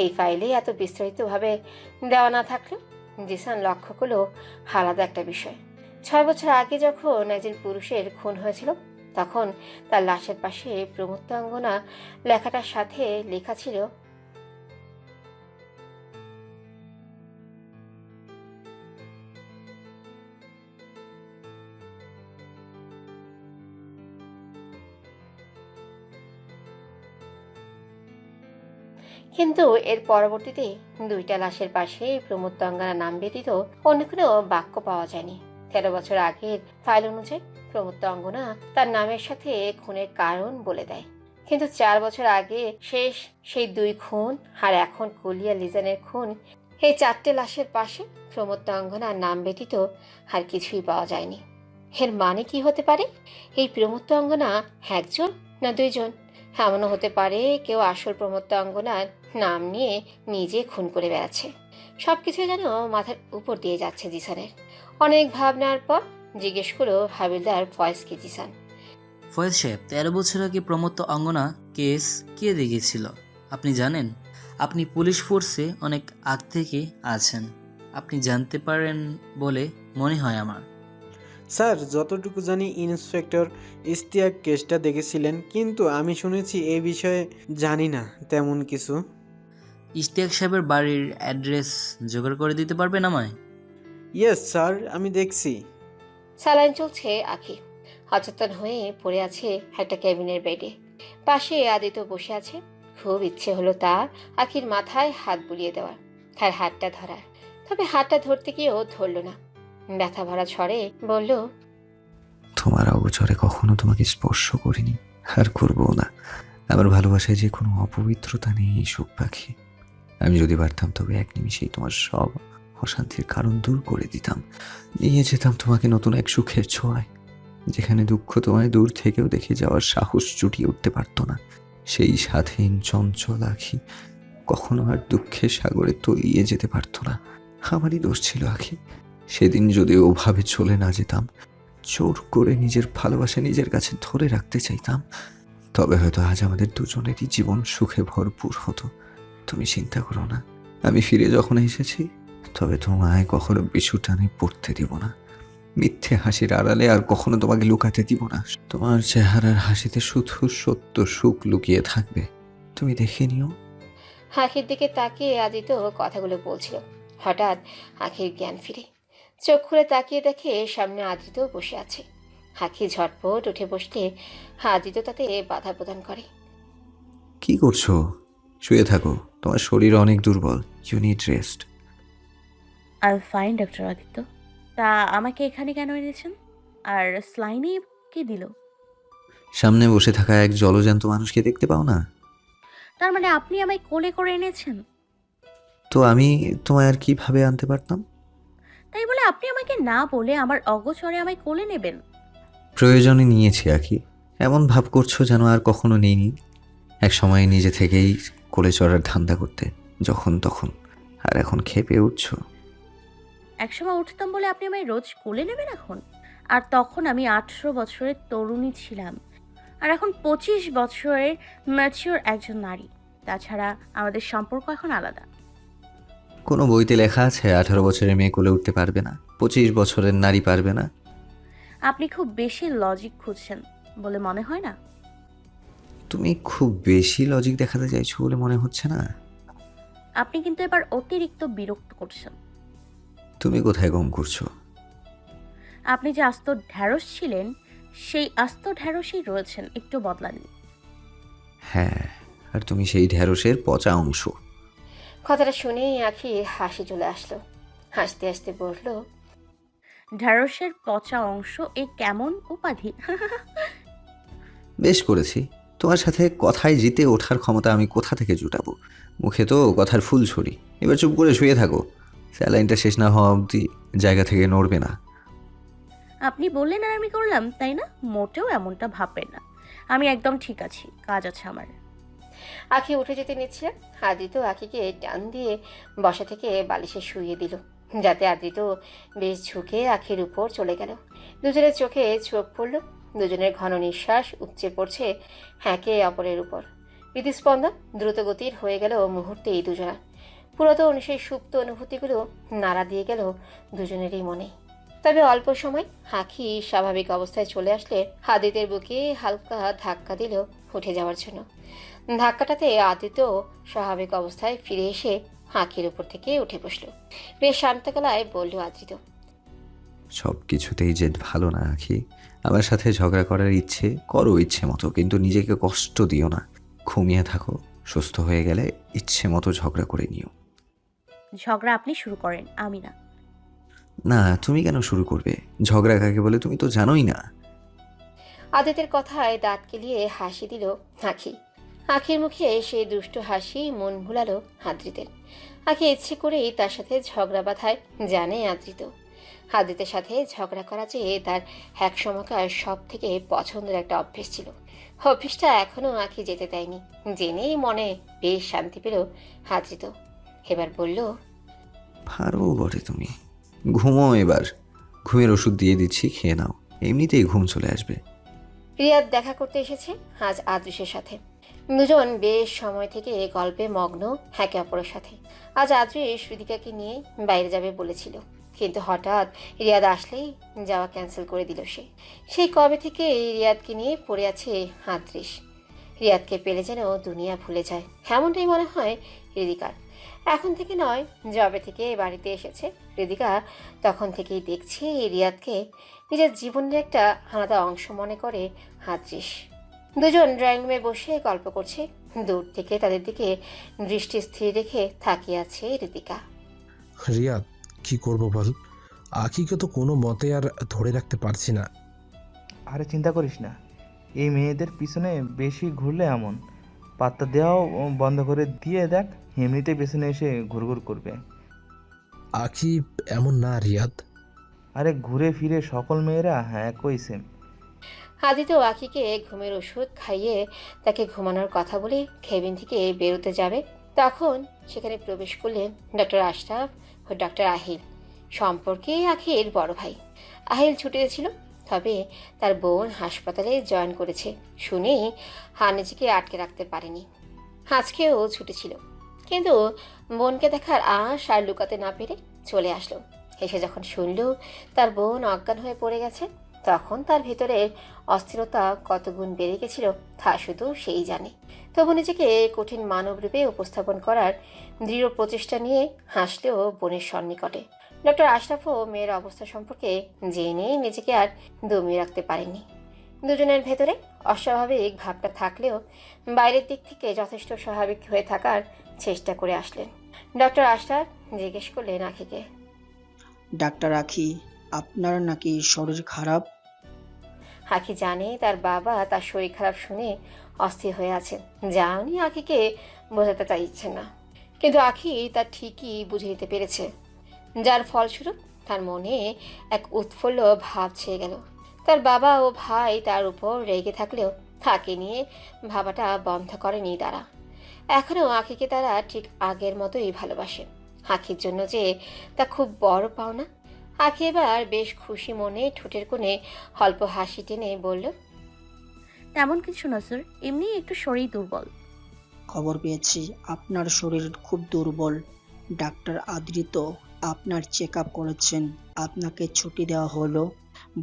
এই ফাইলে এত বিস্তারিতভাবে দেওয়া না থাকলেও জিসান লক্ষ্য করলো আলাদা একটা বিষয়। 6 বছর আগে যখন একজন পুরুষের খুন হয়েছিল, তখন তার লাশের পাশে প্রমত্ত অঙ্গনা লেখাটার সাথে লেখা ছিল কিন্তু এর পরবর্তীতে 2টা লাশের পাশে প্রমত্ত অঙ্গনা নাম ব্যতীত অন্য কোনো বাক্য পাওয়া যায়নি। 13 বছর আগের ফাইল অনুযায়ী প্রমত্ত অঙ্গনা তার নামের সাথে খুনের কারণ বলে দেয়, কিন্তু 4 বছর আগে শেষ সেই 2 খুন আর এখন কলিয়া লিজানের খুন, এই 4টে লাশের পাশে প্রমত্ত অঙ্গনার নাম ব্যতীত আর কিছুই পাওয়া যায়নি। এর মানে কি হতে পারে? এই প্রমত্ত অঙ্গনা একজন না 2 জন? এমনও হতে পারে কেউ আসল প্রমত্ত অঙ্গনার নাম নিয়ে নিজে খুন করে বেড়াচ্ছে। সবকিছু যেন মাথার উপর দিয়ে যাচ্ছে জিসানের। অনেক ভাবনার পর জিজ্ঞেস করলো হাবিলদার ফয়েজকে জিসান। ফয়েজ সাহেব, 13 বছর আগে প্রমত্ত অঙ্গনা কেস কে দেখেছিল আপনি জানেন? আপনি পুলিশ ফোর্সে অনেক আগ থেকে আছেন, আপনি জানতে পারেন বলে মনে হয় আমার। স্যার, যতটুকু জানি ইন্সপেক্টর ইশতিয়াক কেসটা দেখেছিলেন, কিন্তু আমি শুনেছি এই বিষয়ে জানি না তেমন কিছু। ইশতিয়াক সাহেবের বাড়ির অ্যাড্রেস জোগাড় করে দিতে পারবেন আমায়? ইয়েস স্যার, আমি দেখছি। স্যালাইন চলছে আখি, অচেতন হয়ে পড়ে আছে একটা ক্যাবিনের বেডে। পাশে আদিত্য বসে আছে। খুব ইচ্ছে হলো তার আখির মাথায় হাত বুলিয়ে দেওয়ার, তার হাতটা ধরার, তবে হাতটা ধরতে গিয়েও ধরল না। ব্যথা ভরা ছড়ে বলল, তোমার অগোচরে কখনো তোমাকে স্পর্শ করিনি, আর করবো না। আমার ভালোবাসায় যে কোনো অপবিত্রতা নেই সুখ পাখি। আমি যদি পারতাম তবে এক নিমিষেই তোমার সব অশান্তির কারণ দূর করে দিতাম, নিয়ে যেতাম তোমাকে নতুন এক সুখের ছোঁয়ায়, যেখানে দুঃখ তোমায় দূর থেকেও দেখে যাওয়ার সাহস জুটিয়ে উঠতে পারতো না। সেই স্বাধীন চঞ্চল আখি কখনো আর দুঃখের সাগরে তলিয়ে যেতে পারতো না। আমারই দোষ ছিল আখি। সেদিন যদি ওভাবে চলে না যেতাম, জোর করে নিজের ভালোবাসা নিজের কাছে ধরে রাখতে চাইতাম, তবে হয়তো আজ আমাদের দুজনেরই জীবন সুখে ভরপুর হতো। তুমি চিন্তা করো না, আমি ফিরে যখন এসেছি তবে তোমায় কখনো পিছু টানে পড়তে দিব না। মিথ্যে হাসির আড়ালে আর কখনো তোমাকে লুকাতে দিব না। তোমার চেহারার হাসিতে শুধু সত্য সুখ লুকিয়ে থাকবে, তুমি দেখে নিও। আখির দিকে তাকিয়ে আদিত্য কথাগুলো বলছিল। হঠাৎ আখির জ্ঞান ফিরে চোখ খুলে তাকিয়ে দেখে সামনে আদিত্য বসে আছে। আখি ঝটপট উঠে বসতে আদিত্য তাতে বাধা প্রদান করে। কি করছো? শুয়ে থাকো, তোমার শরীর অনেক দুর্বল, you need rest. I fine doctor Aditya. তা আমাকে এখানে কেন এনেছেন? আর স্লাইনে কি দিল? সামনে বসে থাকা এক জলজ্যান্ত মানুষকে দেখতে পাও না? তার মানে আপনি আমায় কোলে করে এনেছেন? তো আমি তোমায় আর কিভাবে আনতে পারতাম? তাই বলে আপনি আমাকে না বলে আমার অগোচরে আমায় কোলে নেবেন? প্রয়োজনে নিয়েছি আখি, এমন ভাব করছো যেন আর কখনো নেইনি। এক সময় নিজে থেকেই কোলে চড়ার ধান্দা করতে, যখন তখন, আর এখন খেপে উঠছো। একসময় উঠতাম বলে আপনি আমায় রোজ কোলে নেবেন এখন? আর তখন আমি 18 বছরের তরুণী ছিলাম, আর এখন 25 বছরের ম্যাচিওর একজন নারী। তাছাড়া আমাদের সম্পর্ক এখন আলাদা। কোনো বইতে লেখা আছে 18 বছরের মেয়ে কোলে উঠতে পারবে না, 25 বছরের নারী পারবে না? আপনি খুব বেশি লজিক খুঁজছেন বলে মনে হয় না? তুমি খুব বেশি লজিক দেখাতে চাইছো বলে মনে হচ্ছে না? আপনি কিন্তু এবার অতিরিক্ত বিরক্ত করছেন। তুমি কোথায় কম করছো? আপনি যে আস্ত ঢ্যাঁড়স ছিলেন, সেই আস্ত ঢ্যাঁড়সই রয়েছেন, একটু বদলাননি। হ্যাঁ, আর তুমি সেই ঢ্যাঁড়সের পচা অংশ। কথাটা শুনেই আখি হাসি চলে আসলো। হাসতে হাসতে বলল, ঢ্যাঁড়সের পচা অংশ এ কেমন উপাধি? বেশ করেছি, তোমার সাথে কথায় জিতে ওঠার ক্ষমতা আমি কোথা থেকে জুটাবো? মুখে তো কথার ফুল ছড়ি। এবার চুপ করে শুয়ে থাকো। স্যালাইনটা শেষ না হওয়া অবধি জায়গা থেকে নড়বে না। আপনি বললেন আর আমি করলাম, তাই না? মোটেও এমনটা ভাববেন না, আমি একদম ঠিক আছি, কাজ আছে আমার। আখি উঠে যেতে নিচ্ছে, আদ্রিত আখিকে টান দিয়ে বসা থেকে বালিশে শুইয়ে দিল, যাতে আদ্রিত বেশ ঝুঁকে আখির উপর চলে গেল। দুজনের চোখে চোখ পড়ল, দুজনের ঘন নিঃশ্বাস উপচে পড়ছে একে অপরের উপর। হৃদস্পন্দন দ্রুতগতির হয়ে গেল মুহূর্তেই দুজনার। পুরাতন সেই সুপ্ত অনুভূতিগুলো নাড়া দিয়ে গেল দুজনেরই মনে। তবে অল্প সময় আখি স্বাভাবিক অবস্থায় চলে আসলে আদিতের বুকে হালকা ধাক্কা দিল উঠে যাওয়ার জন্য। ধাক্কাটাতে আদিত্য স্বাভাবিক অবস্থায় ফিরে এসে আখির উপর থেকে উঠে বসল। বেশ শান্ত গলায় বলল আদিত্য, সব কিছুতেই যে ভালো না আখি। আমার সাথে ঝগড়া করার ইচ্ছে করো ইচ্ছে মতো, কিন্তু নিজেকে কষ্ট দিও না। ঘুমিয়ে থাকো, সুস্থ হয়ে গেলে ইচ্ছে মতো ঝগড়া করে নিও। ঝগড়া আপনি শুরু করেন, আমি না। না, তুমি কেন শুরু করবে? ঝগড়া কাকে বলে তুমি তো জানোই না। আদিত্যের কথায় দাঁত কেলিয়ে হাসি দিল আখি। আখির মুখে সেই দুষ্ট হাসি মন ভুলালো আদ্রিতের। আখি ইচ্ছে করেই তার সাথে ঝগড়া বাঁধায় জানে আদ্রিত। আদিত্যের সাথে ঝগড়া করা যে তার এক সময়কার সব থেকে পছন্দের একটা অভ্যেস ছিল। অভ্যেসটা এখনো আখি যেতে দেয়নি, জেনেই মনে বেশ শান্তি পেল আদ্রিত। এবার বলল, পারো বটে তুমি। ঘুমো এবার। ঘুমের ওষুধ দিয়ে দিচ্ছি, খেয়ে নাও, এমনিতেই ঘুম চলে আসবে। রিয়াদ দেখা করতে এসেছে আজ আদৃশের সাথে। দুজন বেশ সময় থেকে গল্পে মগ্ন একে অপরের সাথে। আজ আদৃশ হৃদিকাকে নিয়ে বাইরে যাবে বলেছিল, কিন্তু হঠাৎ রিয়াদ আসলেই যাওয়া ক্যান্সেল করে দিল সে। সেই কবে থেকে রিয়াদকে নিয়ে পড়ে আছে আদৃশ। রিয়াদকে পেলে যেন দুনিয়া ভুলে যায়, এমনটাই মনে হয় হৃদিকার। এখন থেকে নয়, জবে থেকে বাড়িতে এসেছে হৃদিকা তখন থেকেই দেখছে রিয়াদকে নিজের জীবনের একটা আলাদা অংশ মনে করে আদৃশ। দুজন ড্রয়িং রুমে বসে গল্প করছে, দূর থেকে তাদের দিকে দৃষ্টি স্থির রেখে তাকিয়ে আছে হৃদিকা। রিয়াদ, কি করব বল? আখিকে তো কোনো মতে আর ধরে রাখতে পারছি না। আরে চিন্তা করিস না, এই মেয়েদের পিছনে বেশি ঘুরলে এমন। পাত্তা দেওয়াও বন্ধ করে দিয়ে দেখ, এমনিতেই পেছনে এসে ঘুরঘুর করবে। আখি এমন না রিয়াদ। আরে ঘুরে ফিরে সকল মেয়েরা একই সেম। আদিত্য আখিকে ঘুমের ওষুধ খাইয়ে তাকে ঘুমানোর কথা বলে কেবিন থেকে বেরোতে যাবে, তখন সেখানে প্রবেশ করলেন ডক্টর আশরাফ ও ডক্টর আহিল, সম্পর্কে আখির বড় ভাই। আহিল ছুটে গেছিল, তবে তার বোন হাসপাতালে জয়েন করেছে শুনেই নিজেকে আটকে রাখতে পারেনি। আজকেও ছুটেছিল, কিন্তু বোনকে দেখার আশ আর লুকাতে না পেরে চলে আসলো। এসে যখন শুনল তার বোন অজ্ঞান হয়ে পড়ে গেছে, তখন তার ভেতরের অস্থিরতা কত গুণ বেড়ে গেছিল তা শুধু সেই জানে। তবু নিজেকে কঠিন মানবরূপে উপস্থাপন করার দৃঢ় প্রচেষ্টা নিয়ে হাসলেও বোনের সন্নিকটে। ডক্টর আশরাফও মেয়ের অবস্থা সম্পর্কে জেনে নিজেকে আর দমিয়ে রাখতে পারেননি। দুজনের ভেতরে অস্বাভাবিক ভাবটা থাকলেও বাইরের দিক থেকে যথেষ্ট স্বাভাবিক হয়ে থাকার চেষ্টা করে আসলেন। ডক্টর আশরাফ জিজ্ঞেস করলেন আখিকে, ডাক্তার আখি, আপনার নাকি শরীর খারাপ? আখি জানে তার বাবা তার শরীর খারাপ শুনে অস্থির হয়ে আছেন, যা উনি আখিকে বোঝাতে চাইছেন না, কিন্তু আখি তা ঠিকই বুঝে নিতে পেরেছে, যার ফলস্বরূপ তার মনে এক উৎফুল্ল ভাব ছেয়ে গেল। তার বাবা ও ভাই তার উপর রেগে থাকলেও তাকে নিয়ে ভাবাটা বন্ধ করেনি তারা। এখনও আখিকে তারা ঠিক আগের মতোই ভালোবাসে। আখির জন্য যে তা খুব বড় পাওনা। আখি এবার বেশ খুশি মনে ঠোঁটের কোণে অল্প হাসি টেনে বলল, তেমন কিছু না স্যার, এমনি একটু শরীর দুর্বল। খবর পেয়েছি আপনার শরীর খুব দুর্বল। ডাক্তার আদৃত আপনার চেক আপ করেছেন, আপনাকে ছুটি দেওয়া হলো।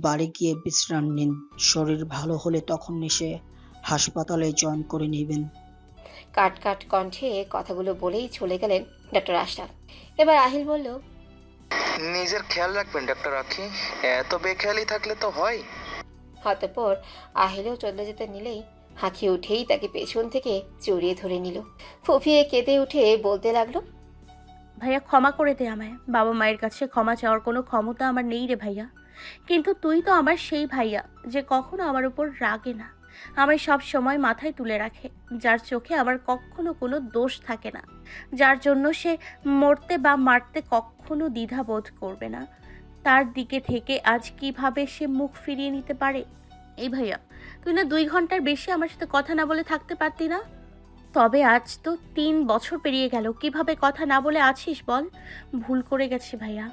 বাড়ি গিয়ে বিশ্রাম নিন, শরীর ভালো হলে তখন এসে হাসপাতালে জয়েন করে নেবেন। কাট কাট কণ্ঠে কথাগুলো বলেই চলে গেলেন ডক্টর আশরাফ। এবার আহিল বলল, নিজের খেয়াল রাখবেন ডাক্তার আখি, এত বেখেয়ালি থাকলে তো হয়। অতঃপর আহিলও চলে যেতে নিলেই আখি উঠেই তাকে পেছন থেকে জড়িয়ে ধরে নিল। ফুফিয়ে কেঁদে উঠে বলতে লাগলো, ভাইয়া ক্ষমা করে দে আমায়, বাবা মায়ের কাছে ক্ষমা চাওয়ার কোনো ক্ষমতা আমার নেই রে ভাইয়া, কিন্তু তুই তো আমার সেই ভাইয়া যে কখনো আমার উপর রাগে না, আমায় সব সময় মাথায় তুলে রাখে, যার চোখে আমার কখনো কোনো দোষ থাকে না, যার জন্য সে মরতে বা মারতে কখনো দ্বিধা বোধ করবে না, তার দিকে থেকে আজ কিভাবে সে মুখ ফিরিয়ে নিতে পারে? এই ভাইয়া, তুই না 2 ঘন্টার বেশি আমার সাথে কথা না বলে থাকতে পারতি না? তবে আজ তো 3 বছর পেরিয়ে গেল, কিভাবে কথা না বলে আছিস বল? ভুল করে গেছি ভাইয়া।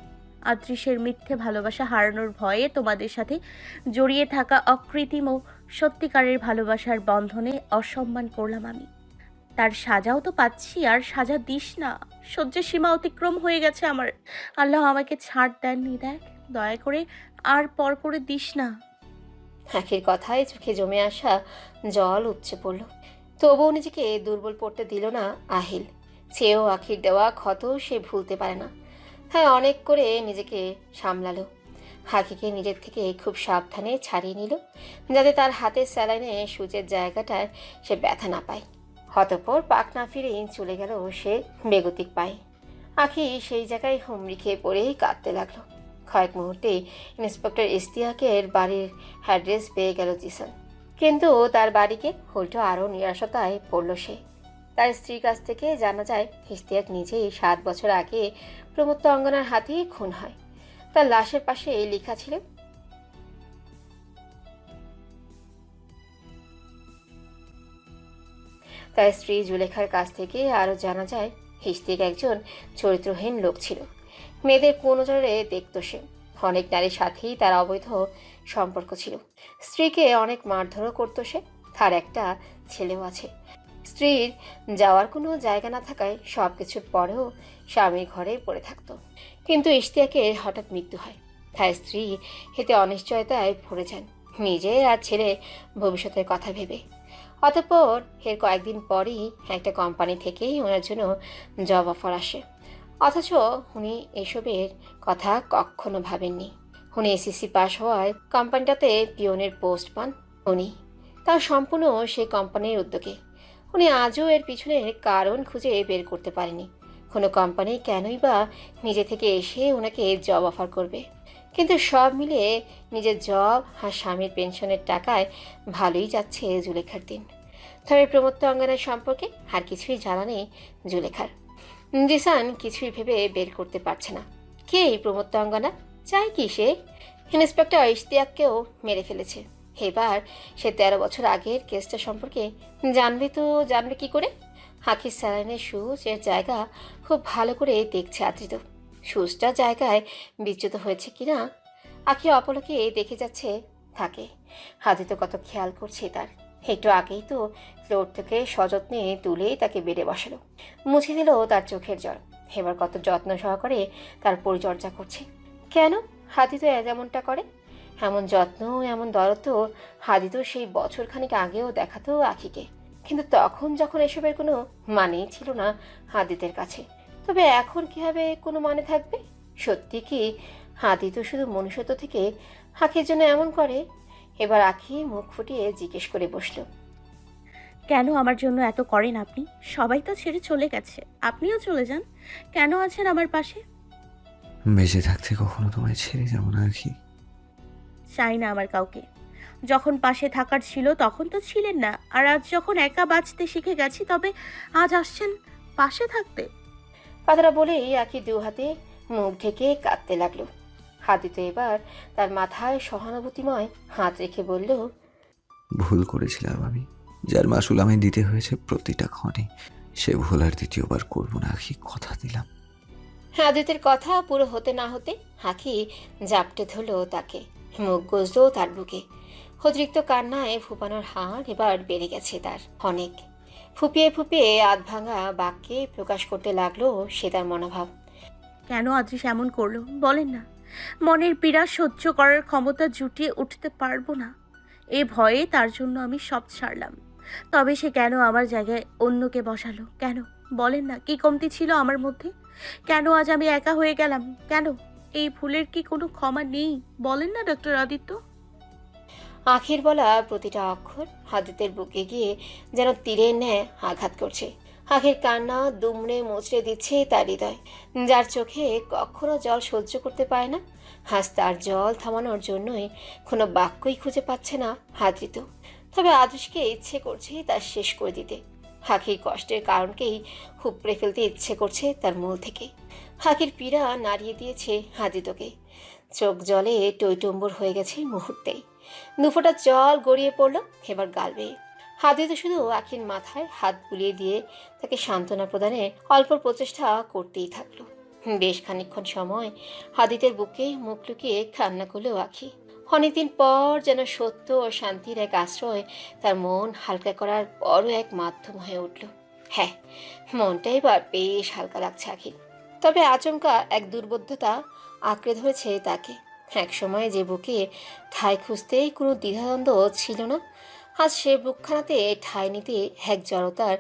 আদৃশের মিথ্যে ভালোবাসা হারানোর ভয়ে তোমাদের সাথে জড়িয়ে থাকা অকৃত্রিম ও সত্যিকারের ভালোবাসার বন্ধনে অসম্মান করলাম আমি। তার সাজাও তো পাচ্ছি, আর সাজা দিস না। সহ্যের সীমা অতিক্রম হয়ে গেছে আমার। আল্লাহ আমাকে ছাড় দেননি, দেখ দয়া করে আর পর করে দিস না। আখির কথায় চোখে জমে আসা জল উপচে পড়ল। তবুও নিজেকে দুর্বল পড়তে দিল না আহিল। চেয়েও আখির দেওয়া ক্ষত সে ভুলতে পারে না। হ্যাঁ, অনেক করে নিজেকে সামলালো। আখিকে নিজের থেকে খুব সাবধানে ছাড়িয়ে নিল, যাতে তার হাতের স্যালাইনে সূচের জায়গাটায় সে ব্যথা না পায়। অতঃপর পাক না ফিরেই চলে গেল সে বেগতিক পায়ে। আখি সেই জায়গায় হুমড়ি খেয়ে পড়েই কাঁদতে লাগলো। কয়েক মুহূর্তে ইন্সপেক্টর ইশতিয়াকের বাড়ির অ্যাড্রেস পেয়ে গেল জিসান, কিন্তু তার বাড়িকে উল্টো আরও নিরাশতায় পড়ল সে। তার স্ত্রীর কাছ থেকে জানা যায় ইশতিয়াক নিজেই 7 বছর আগে প্রমত্ত অঙ্গনার হাতে খুন হয়। তার লাশের পাশে লেখা ছিল, তার স্ত্রী জুলেখার কাছ থেকে আরও জানা যায় ইশতিয়াক একজন চরিত্রহীন লোক ছিল। মেয়েদের কোন নজরে দেখত সে। অনেক নারীর সাথেই তার অবৈধ সম্পর্ক ছিল। স্ত্রীকে অনেক মারধরও করতো সে। তার একটা ছেলেও আছে। স্ত্রীর যাওয়ার কোনো জায়গা না থাকায় সব কিছুর পরেও স্বামীর ঘরে পড়ে থাকতো। কিন্তু ইশতিয়াকের হঠাৎ মৃত্যু হয়। তার স্ত্রী এতে অনিশ্চয়তায় পড়ে যান, নিজের আর ছেলের ভবিষ্যতের কথা ভেবে। অতঃপর এর কয়েকদিন পরই একটা কোম্পানি থেকেই ওনার জন্য জব অফার আসে। অথচ উনি এসবের কথা কখনো ভাবেননি। উনি এসএসসি পাস হওয়ায় কোম্পানিটাতে পিওনের পোস্ট পান উনি। তার সম্পূর্ণ সেই কোম্পানির উদ্যোগে। উনি আজও এর পিছনের কারণ খুঁজে বের করতে পারেনি। কোনো কোম্পানি কেনই বা নিজে থেকে এসে ওনাকে জব অফার করবে। কিন্তু সব মিলিয়ে নিজের জব আর স্বামীর পেনশনের টাকায় ভালোই যাচ্ছে জুলেখার দিন। তবে প্রমত্ত অঙ্গনের সম্পর্কে আর কিছুই জানা নেই জুলেখার। জিসান কিছুই ভেবে বের করতে পারছে না। কে এই প্রমত্ত অঙ্গনা? চাই কি সে? ইন্সপেক্টর ইশতিয়াককেও মেরে ফেলেছে। এবার সে 13 বছর আগের কেসটা সম্পর্কে জানবে কি করে? আখির স্যালাইনের সুচ এর জায়গা খুব ভালো করে দেখছে আদৃত। সুচটা জায়গায় বিচ্যুত হয়েছে কিনা আখি অপলকে দেখে যাচ্ছে তাকে। আদৃত কত খেয়াল করছে তার। একটু আগেই তো ফ্লোর থেকে সযত্নে তুলে তাকে বেডে বসালো, মুছে দিল তার চোখের জল। এবার কত যত্ন সহকারে তার পরিচর্যা করছে। কেন হাতি তো যেমনটা করে এমন যত্ন এমন দরদ তো হাদি তো সেই বছরখানিক আগেও দেখাতো আখিকে। কিন্তু তখন যখন এসবের কোনো মানেই ছিল না হাদিদের কাছে, তবে এখন কিভাবে কোনো মানে থাকবে? সত্যি কি হাদি তো শুধু মনুষ্যত্ব থেকে আখির জন্য এমন করে? এবার আখি মুখ ফুটিয়ে জিজ্ঞেস করে বসলো, কেন আমার জন্য এত করেন আপনি? সবাই তো ছেড়ে চলে গেছে, আপনিও চলে যান। কেন আছেন আমার পাশে? বেঁচে থাকতে কখনো তোমায় ছেড়ে যাবো না আখি। চাই না আমার কাউকে। যখন পাশে থাকার ছিল তখন তো ছিলেন না, আর আজ যখন একা বাঁচতে শিখে গেছি তবে আজ আসছেন পাশে থাকতে। কথাটা বলেই আখি 2 হাতে মুখ ঢেকে কাঁদতে লাগলো। হাদি তো এবার তার মাথায় সহানুভূতিময় হাত রেখে বলল, ভুল করেছিলাম আমি, যার মাসুল আমায় দিতে হয়েছে প্রতিটা ক্ষণে। সে ভুল আর দ্বিতীয়বার করবো না আখি, কথা দিলাম। আদিতের কথা পুরো হতে না হতে আখি জাপটে ধরল তাকে, মুখ গজলো তার বুকে। অতিরিক্ত কান্নায় ফুপানোর হাড় এবার বেড়ে গেছে তার অনেক। ফুপিয়ে ফুপিয়ে আধ ভাঙা বাক্যে প্রকাশ করতে লাগলো সে তার মনোভাব। কেন আদৃশ এমন করলো বলেন না? মনের পীড়া সহ্য করার ক্ষমতা জুটিয়ে উঠতে পারবো না, এ ভয়ে তার জন্য আমি সব ছাড়লাম। তবে সে কেন আমার জায়গায় অন্যকে বসালো? কেন বলেন না? কি কমতি ছিল আমার মধ্যে? কেন আজ আমি একা হয়ে গেলাম? কেন? এই ভুলের কি কোনো ক্ষমা নেই? বলেন না ডক্টর আদিত্য। আখির বলা প্রতিটা অক্ষর আদিতের বুকে গিয়ে যেন তীরের ন্যায় আঘাত করছে। আখির কান্না দুমড়ে মুচড়ে দিচ্ছে তার হৃদয়। যার চোখে কখনো জল সহ্য করতে পারে না, আজ তার জল থামানোর জন্যই কোনো বাক্যই খুঁজে পাচ্ছে না আদৃত। তবে আদর্শকে ইচ্ছে করছে তার শেষ করে দিতে। হাকির কষ্টের কারণকেই হুপড়ে ফেলতে ইচ্ছে করছে তার মূল থেকে। হাকির পীড়া নাড়িয়ে দিয়েছে আদিতকে। চোখ জলে টইটম্বর হয়ে গেছে মুহূর্তেই। দুফোঁটা জল গড়িয়ে পড়ল এবার গাল বেয়ে। হাদিত শুধু আখির মাথায় হাত বুলিয়ে দিয়ে তাকে সান্ত্বনা প্রদানে অল্প প্রচেষ্টা করতেই থাকলো। বেশ খানিকক্ষণ সময় হাদিতের বুকে মুখ লুকিয়ে কান্না করলেও আখি। অনেকদিন পর যেন সত্য ও শান্তির এক আশ্রয় তার মন হালকা করার বড় এক মাধ্যম হয়ে উঠল। হ্যাঁ, মনটা এবার বেশ হালকা লাগছে আখির। তবে আচমকা এক দুর্বোধ্যতা আঁকড়ে ধরেছে তাকে। এক সময় যে বুকে ঠাঁই খুঁজতেই কোনো দ্বিধাদ্বন্দ্ব ছিল না, আজ সে বুকখানাতে ঠাঁই নিতে এক জড়তার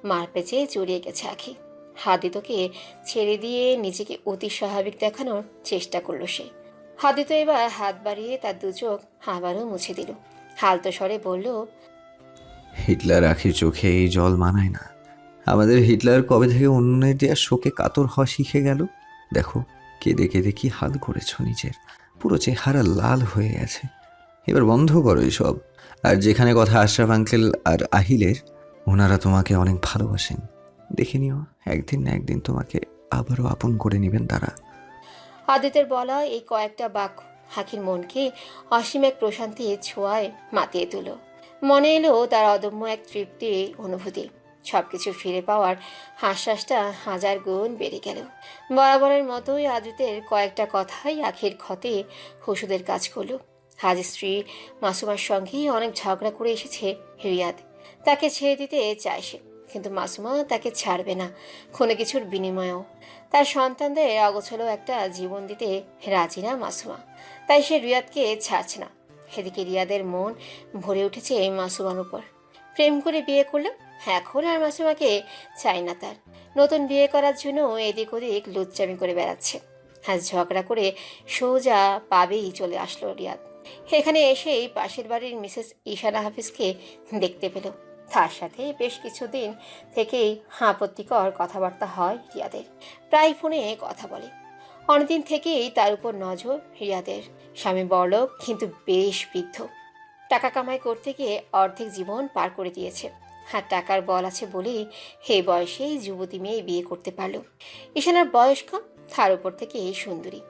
মার পেঁচে জড়িয়ে গেছে আখি। হাদিতকে ছেড়ে দিয়ে নিজেকে অতি স্বাভাবিক দেখানোর চেষ্টা করলো সে। হাদিত এবার হাত বাড়িয়ে তার দু চোখ আবারও মুছে দিল। হালতো স্বরে বলল, হিটলার আখির চোখে এই জল মানায় না। আমাদের হিটলার কবে থেকে অন্যের দেয়া শোকে কাতর হওয়া শিখে গেল। দেখো, কেঁদে কেঁদে কি হাল করেছ নিজের, পুরো চেহারা লাল হয়ে গেছে। এবার বন্ধ করো এসব। আর যেখানে কথা আশরাফ আঙ্কেল আর আহিলের, ওনারা তোমাকে অনেক ভালোবাসেন। দেখে নিও, একদিন না একদিন তোমাকে আবারও আপন করে নেবেন তারা। আদিতের বলা এই কয়েকটা বাক্য হাকির মনকে অসীম এক প্রশান্তির ছোঁয়ায় মাতিয়ে তুল। মনে এলো তার অদম্য এক তৃপ্তির অনুভূতি। সবকিছু ফিরে পাওয়ার আশ্বাসটা হাজার গুণ বেড়ে গেল। বরাবরের মতোই আদিতের কয়েকটা কথাই আখির ক্ষতে ওষুধের কাজ করলো। আজ স্ত্রী মাসুমার সঙ্গে অনেক ঝগড়া করে এসেছে রিয়াদ। তাকে ছেড়ে দিতে চায় সে, কিন্তু মাসুমা তাকে ছাড়বে না কোনো কিছুর বিনিময়েও। তার সন্তানদের অগোছলো একটা জীবন দিতে রাজি না মাসুমা, তাই সে রিয়াদকে ছাড়ছে না। এদিকে রিয়াদের মন ভরে উঠেছে মাসুমার উপর। প্রেম করে বিয়ে করলো, এখন আর মাসুমাকে চাই না তার। নতুন বিয়ে করার জন্য এদিক ওদিক লুচ্চামি করে বেড়াচ্ছে। আজ ঝগড়া করে সোজা পাবেই চলে আসলো রিয়াদ। এখানে এসেই পাশের বাড়ির মিসেস ইশানা হাফিজকে দেখতে পেল। তার সাথে বেশ কিছুদিন থেকেই আপত্তিকর কথাবার্তা হয় রিয়াদের। প্রায় ফোনে কথা বলে। অনেকদিন থেকেই তার উপর নজর রিয়াদের। স্বামী বড়লোক, কিন্তু বেশ বৃদ্ধ। টাকা কামাই করতে গিয়ে অর্ধেক জীবন পার করে দিয়েছে। আর টাকার বল আছে বলেই এই বয়সেই যুবতী মেয়ে বিয়ে করতে পারল। ঈশানার বয়স কম, তার উপর থেকে এই সুন্দরী।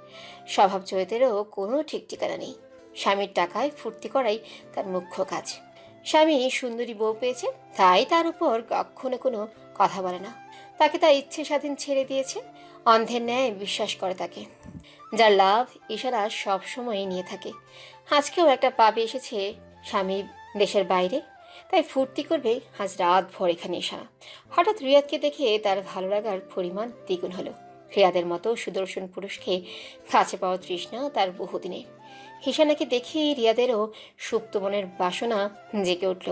স্বভাব চরিত্রেরও কোনো ঠিক ঠিকানা নেই। স্বামীর টাকায় ফুর্তি করাই তার মুখ্য কাজ। স্বামী সুন্দরী বউ পেয়েছে, তাই তার উপর কখনো কোনো কথা বলে না। তাকে তার ইচ্ছে স্বাধীন ছেড়ে দিয়েছে। অন্ধের ন্যায় বিশ্বাস করে তাকে। যার লাভ ইশারা সবসময়ই নিয়ে থাকে। আজকেও একটা পাবে এসেছে স্বামী দেশের বাইরে, তাই ফুর্তি করবে আজ রাত ভর এখানে ইশারা। হঠাৎ রিয়াদকে দেখে তার ভালো লাগার পরিমাণ দ্বিগুণ হলো। রিয়াদের মতো সুদর্শন পুরুষকে কাছে পাওয়া তৃষ্ণা তার বহুদিনের। ঈশানাকে দেখে রিয়াদেরও সুপ্ত মনের বাসনা জেগে উঠল।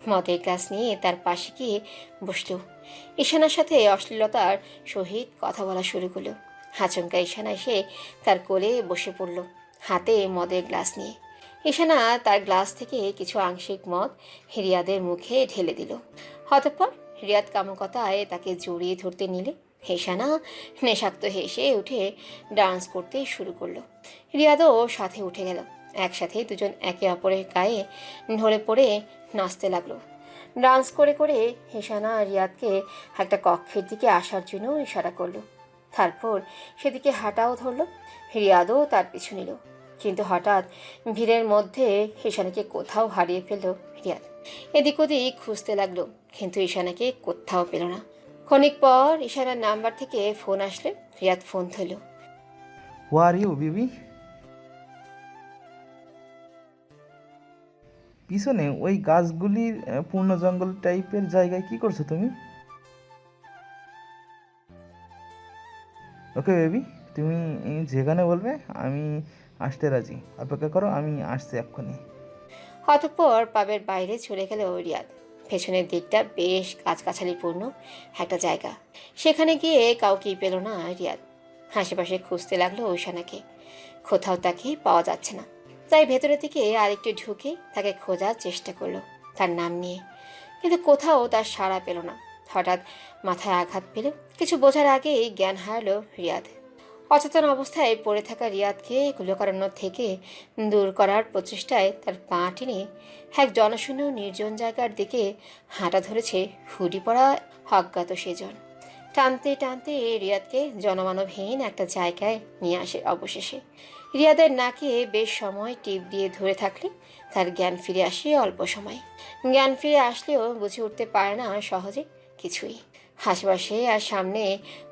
মদের গ্লাস নিয়ে তার পাশে গিয়ে বসল। ঈশানার সাথে অশ্লীলতার সহিত কথা বলা শুরু করলো। আচমকা ঈশানা এসে তার কোলে বসে পড়ল, হাতে মদের গ্লাস নিয়ে। ঈশানা তার গ্লাস থেকে কিছু আংশিক মদ রিয়াদের মুখে ঢেলে দিল। অতঃপর রিয়াদ কামকতায় তাকে জড়িয়ে ধরতে নিলে ঈশানা নেশাক্ত হেসে উঠে ডান্স করতে শুরু করলো। রিয়াদও সাথে উঠে গেল। একসাথে দুজন একে অপরের গায়ে ঢলে পড়ে নাচতে লাগলো। ডান্স করে করে ঈশানা রিয়াদকে একটা কক্ষের দিকে আসার জন্য ইশারা করলো। তারপর সেদিকে হাঁটাও ধরলো। রিয়াদও তার পিছু নিল। কিন্তু হঠাৎ ভিড়ের মধ্যে ঈশানাকে কোথাও হারিয়ে ফেলল রিয়াদ। এদিক ওদিক খুঁজতে লাগলো, কিন্তু ঈশানাকে কোথাও পেল না। ক্ষণিক পর ঈশানার নাম্বার থেকে ফোন আসলে রিয়াদ ফোন ধরল। হু আর ইউ বেবি? পিছনে ওই গাছগুলির পূর্ণ জঙ্গল টাইপের জায়গায় কি করছো তুমি? ওকে বেবি, তুমি যেখানে বলবে আমি আসতে রাজি। অপেক্ষা করো, আমি আসছি এক্ষুনি। অতঃপর পাবের বাইরে চলে গেল রিয়াদ। পেছনের দিকটা বেশ গাছগাছালিপূর্ণ একটা জায়গা। সেখানে গিয়ে কাউকেই পেল না রিয়াদ। আশেপাশে খুঁজতে লাগলো ঈশানাকে। কোথাও তাকে পাওয়া যাচ্ছে না। তাই ভেতরের দিকে আরেকটু ঢুকে তাকে খোঁজার চেষ্টা করলো তার নাম নিয়ে, কিন্তু কোথাও তার সাড়া পেল না। হঠাৎ মাথায় আঘাত পেল। কিছু বোঝার আগেই জ্ঞান হারালো রিয়াদ। অচেতন অবস্থায় পড়ে থাকা রিয়াদকে কুলকারণ্য থেকে দূর করার প্রচেষ্টায় তার পা টেনে এক জনশূন্য নির্জন জায়গার দিকে হাঁটা ধরেছে হুডি পরা অজ্ঞাত সেজন। টানতে টানতে রিয়াদকে জনমানবহীন একটা জায়গায় নিয়ে আসে অবশেষে। রিয়াদের নাকে বেশ সময় টিপ দিয়ে ধরে থাকলে তার জ্ঞান ফিরে আসে অল্প সময়। জ্ঞান ফিরে আসলেও বুঝে উঠতে পারে না সহজে কিছুই। আশেপাশে আর সামনে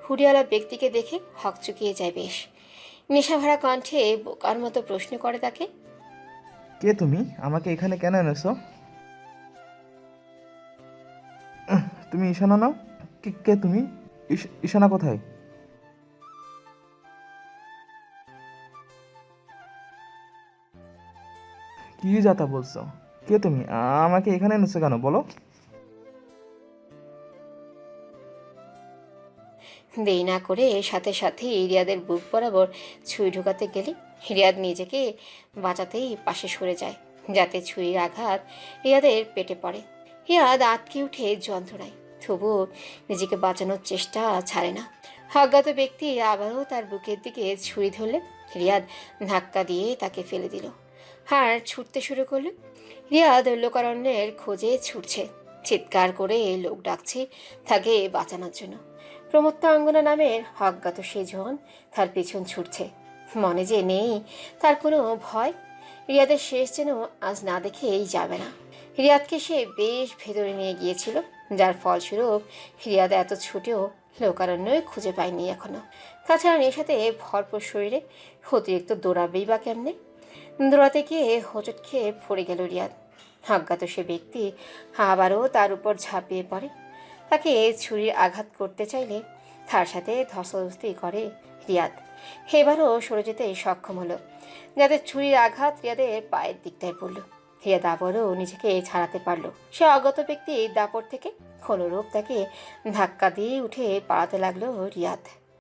হুডিওয়ালা ব্যক্তিকে দেখে হকচকিয়ে যায় বেশ। নেশাভরা কণ্ঠে বোকার মতো প্রশ্ন করে তাকে, কে তুমি? আমাকে এখানে কেন এনেছো? তুমি ঈশানা নাও? কে তুমি? ঈশানা কোথায়? কি যাতা বলছো? কে তুমি? আমাকে এখানে এনেছো কেন বলো? দেরি না করে সাথে সাথে রিয়াদের বুক বরাবর ছুরি ঢোকাতে গেলে রিয়াদ নিজেকে বাঁচাতেই পাশে সরে যায়, যাতে ছুরির আঘাত রিয়াদের পেটে পড়ে। রিয়াদ আটকে উঠে যন্ত্রণায়, তবুও নিজেকে বাঁচানোর চেষ্টা ছাড়ে না। অজ্ঞাত ব্যক্তি আবারও তার বুকের দিকে ছুরি ধরলে রিয়াদ ধাক্কা দিয়ে তাকে ফেলে দিল আর ছুটতে শুরু করলো। রিয়াদ লোকারণ্যের খোঁজে ছুটছে, চিৎকার করে লোক ডাকছে তাকে বাঁচানোর জন্য। প্রমত্তা অঙ্গনা নামের অজ্ঞাত সেজন তার পিছন ছুটছে, মনে যে নেই তার কোনো ভয়। রিয়াদের শেষ যেন আজ না দেখেই যাবে না। রিয়াদকে সে বেশ ভেতরে নিয়ে গিয়েছিল, যার ফলস্বরূপ রিয়াদ এত ছুটেও লোকারণ্যই খুঁজে পায়নি এখনো। তাছাড়া নেশাতে ভরপুর শরীরে অতিরিক্ত দৌড়াবেই বা কেমনে? দৌড়াতে গিয়ে হোঁচট খেয়ে পড়ে গেল রিয়াদ। অজ্ঞাত সে ব্যক্তি আবারও তার উপর ঝাঁপিয়ে পড়ে, তাকে ছুরির আঘাত করতে চাইলে তার সাথে ধস্তাধস্তি করে রিয়াদ। এবারও সরে যেতে সক্ষম হলো, যাতে ছুরির আঘাত রিয়াদের পায়ের দিকটায় পড়ল। রিয়াদ আবারও নিজেকে ছাড়াতে পারল। সে অজ্ঞাত ব্যক্তির দাপট থেকে কোনোরূপ তাকে ধাক্কা দিয়ে উঠে পালাতে লাগলো রিয়াদ।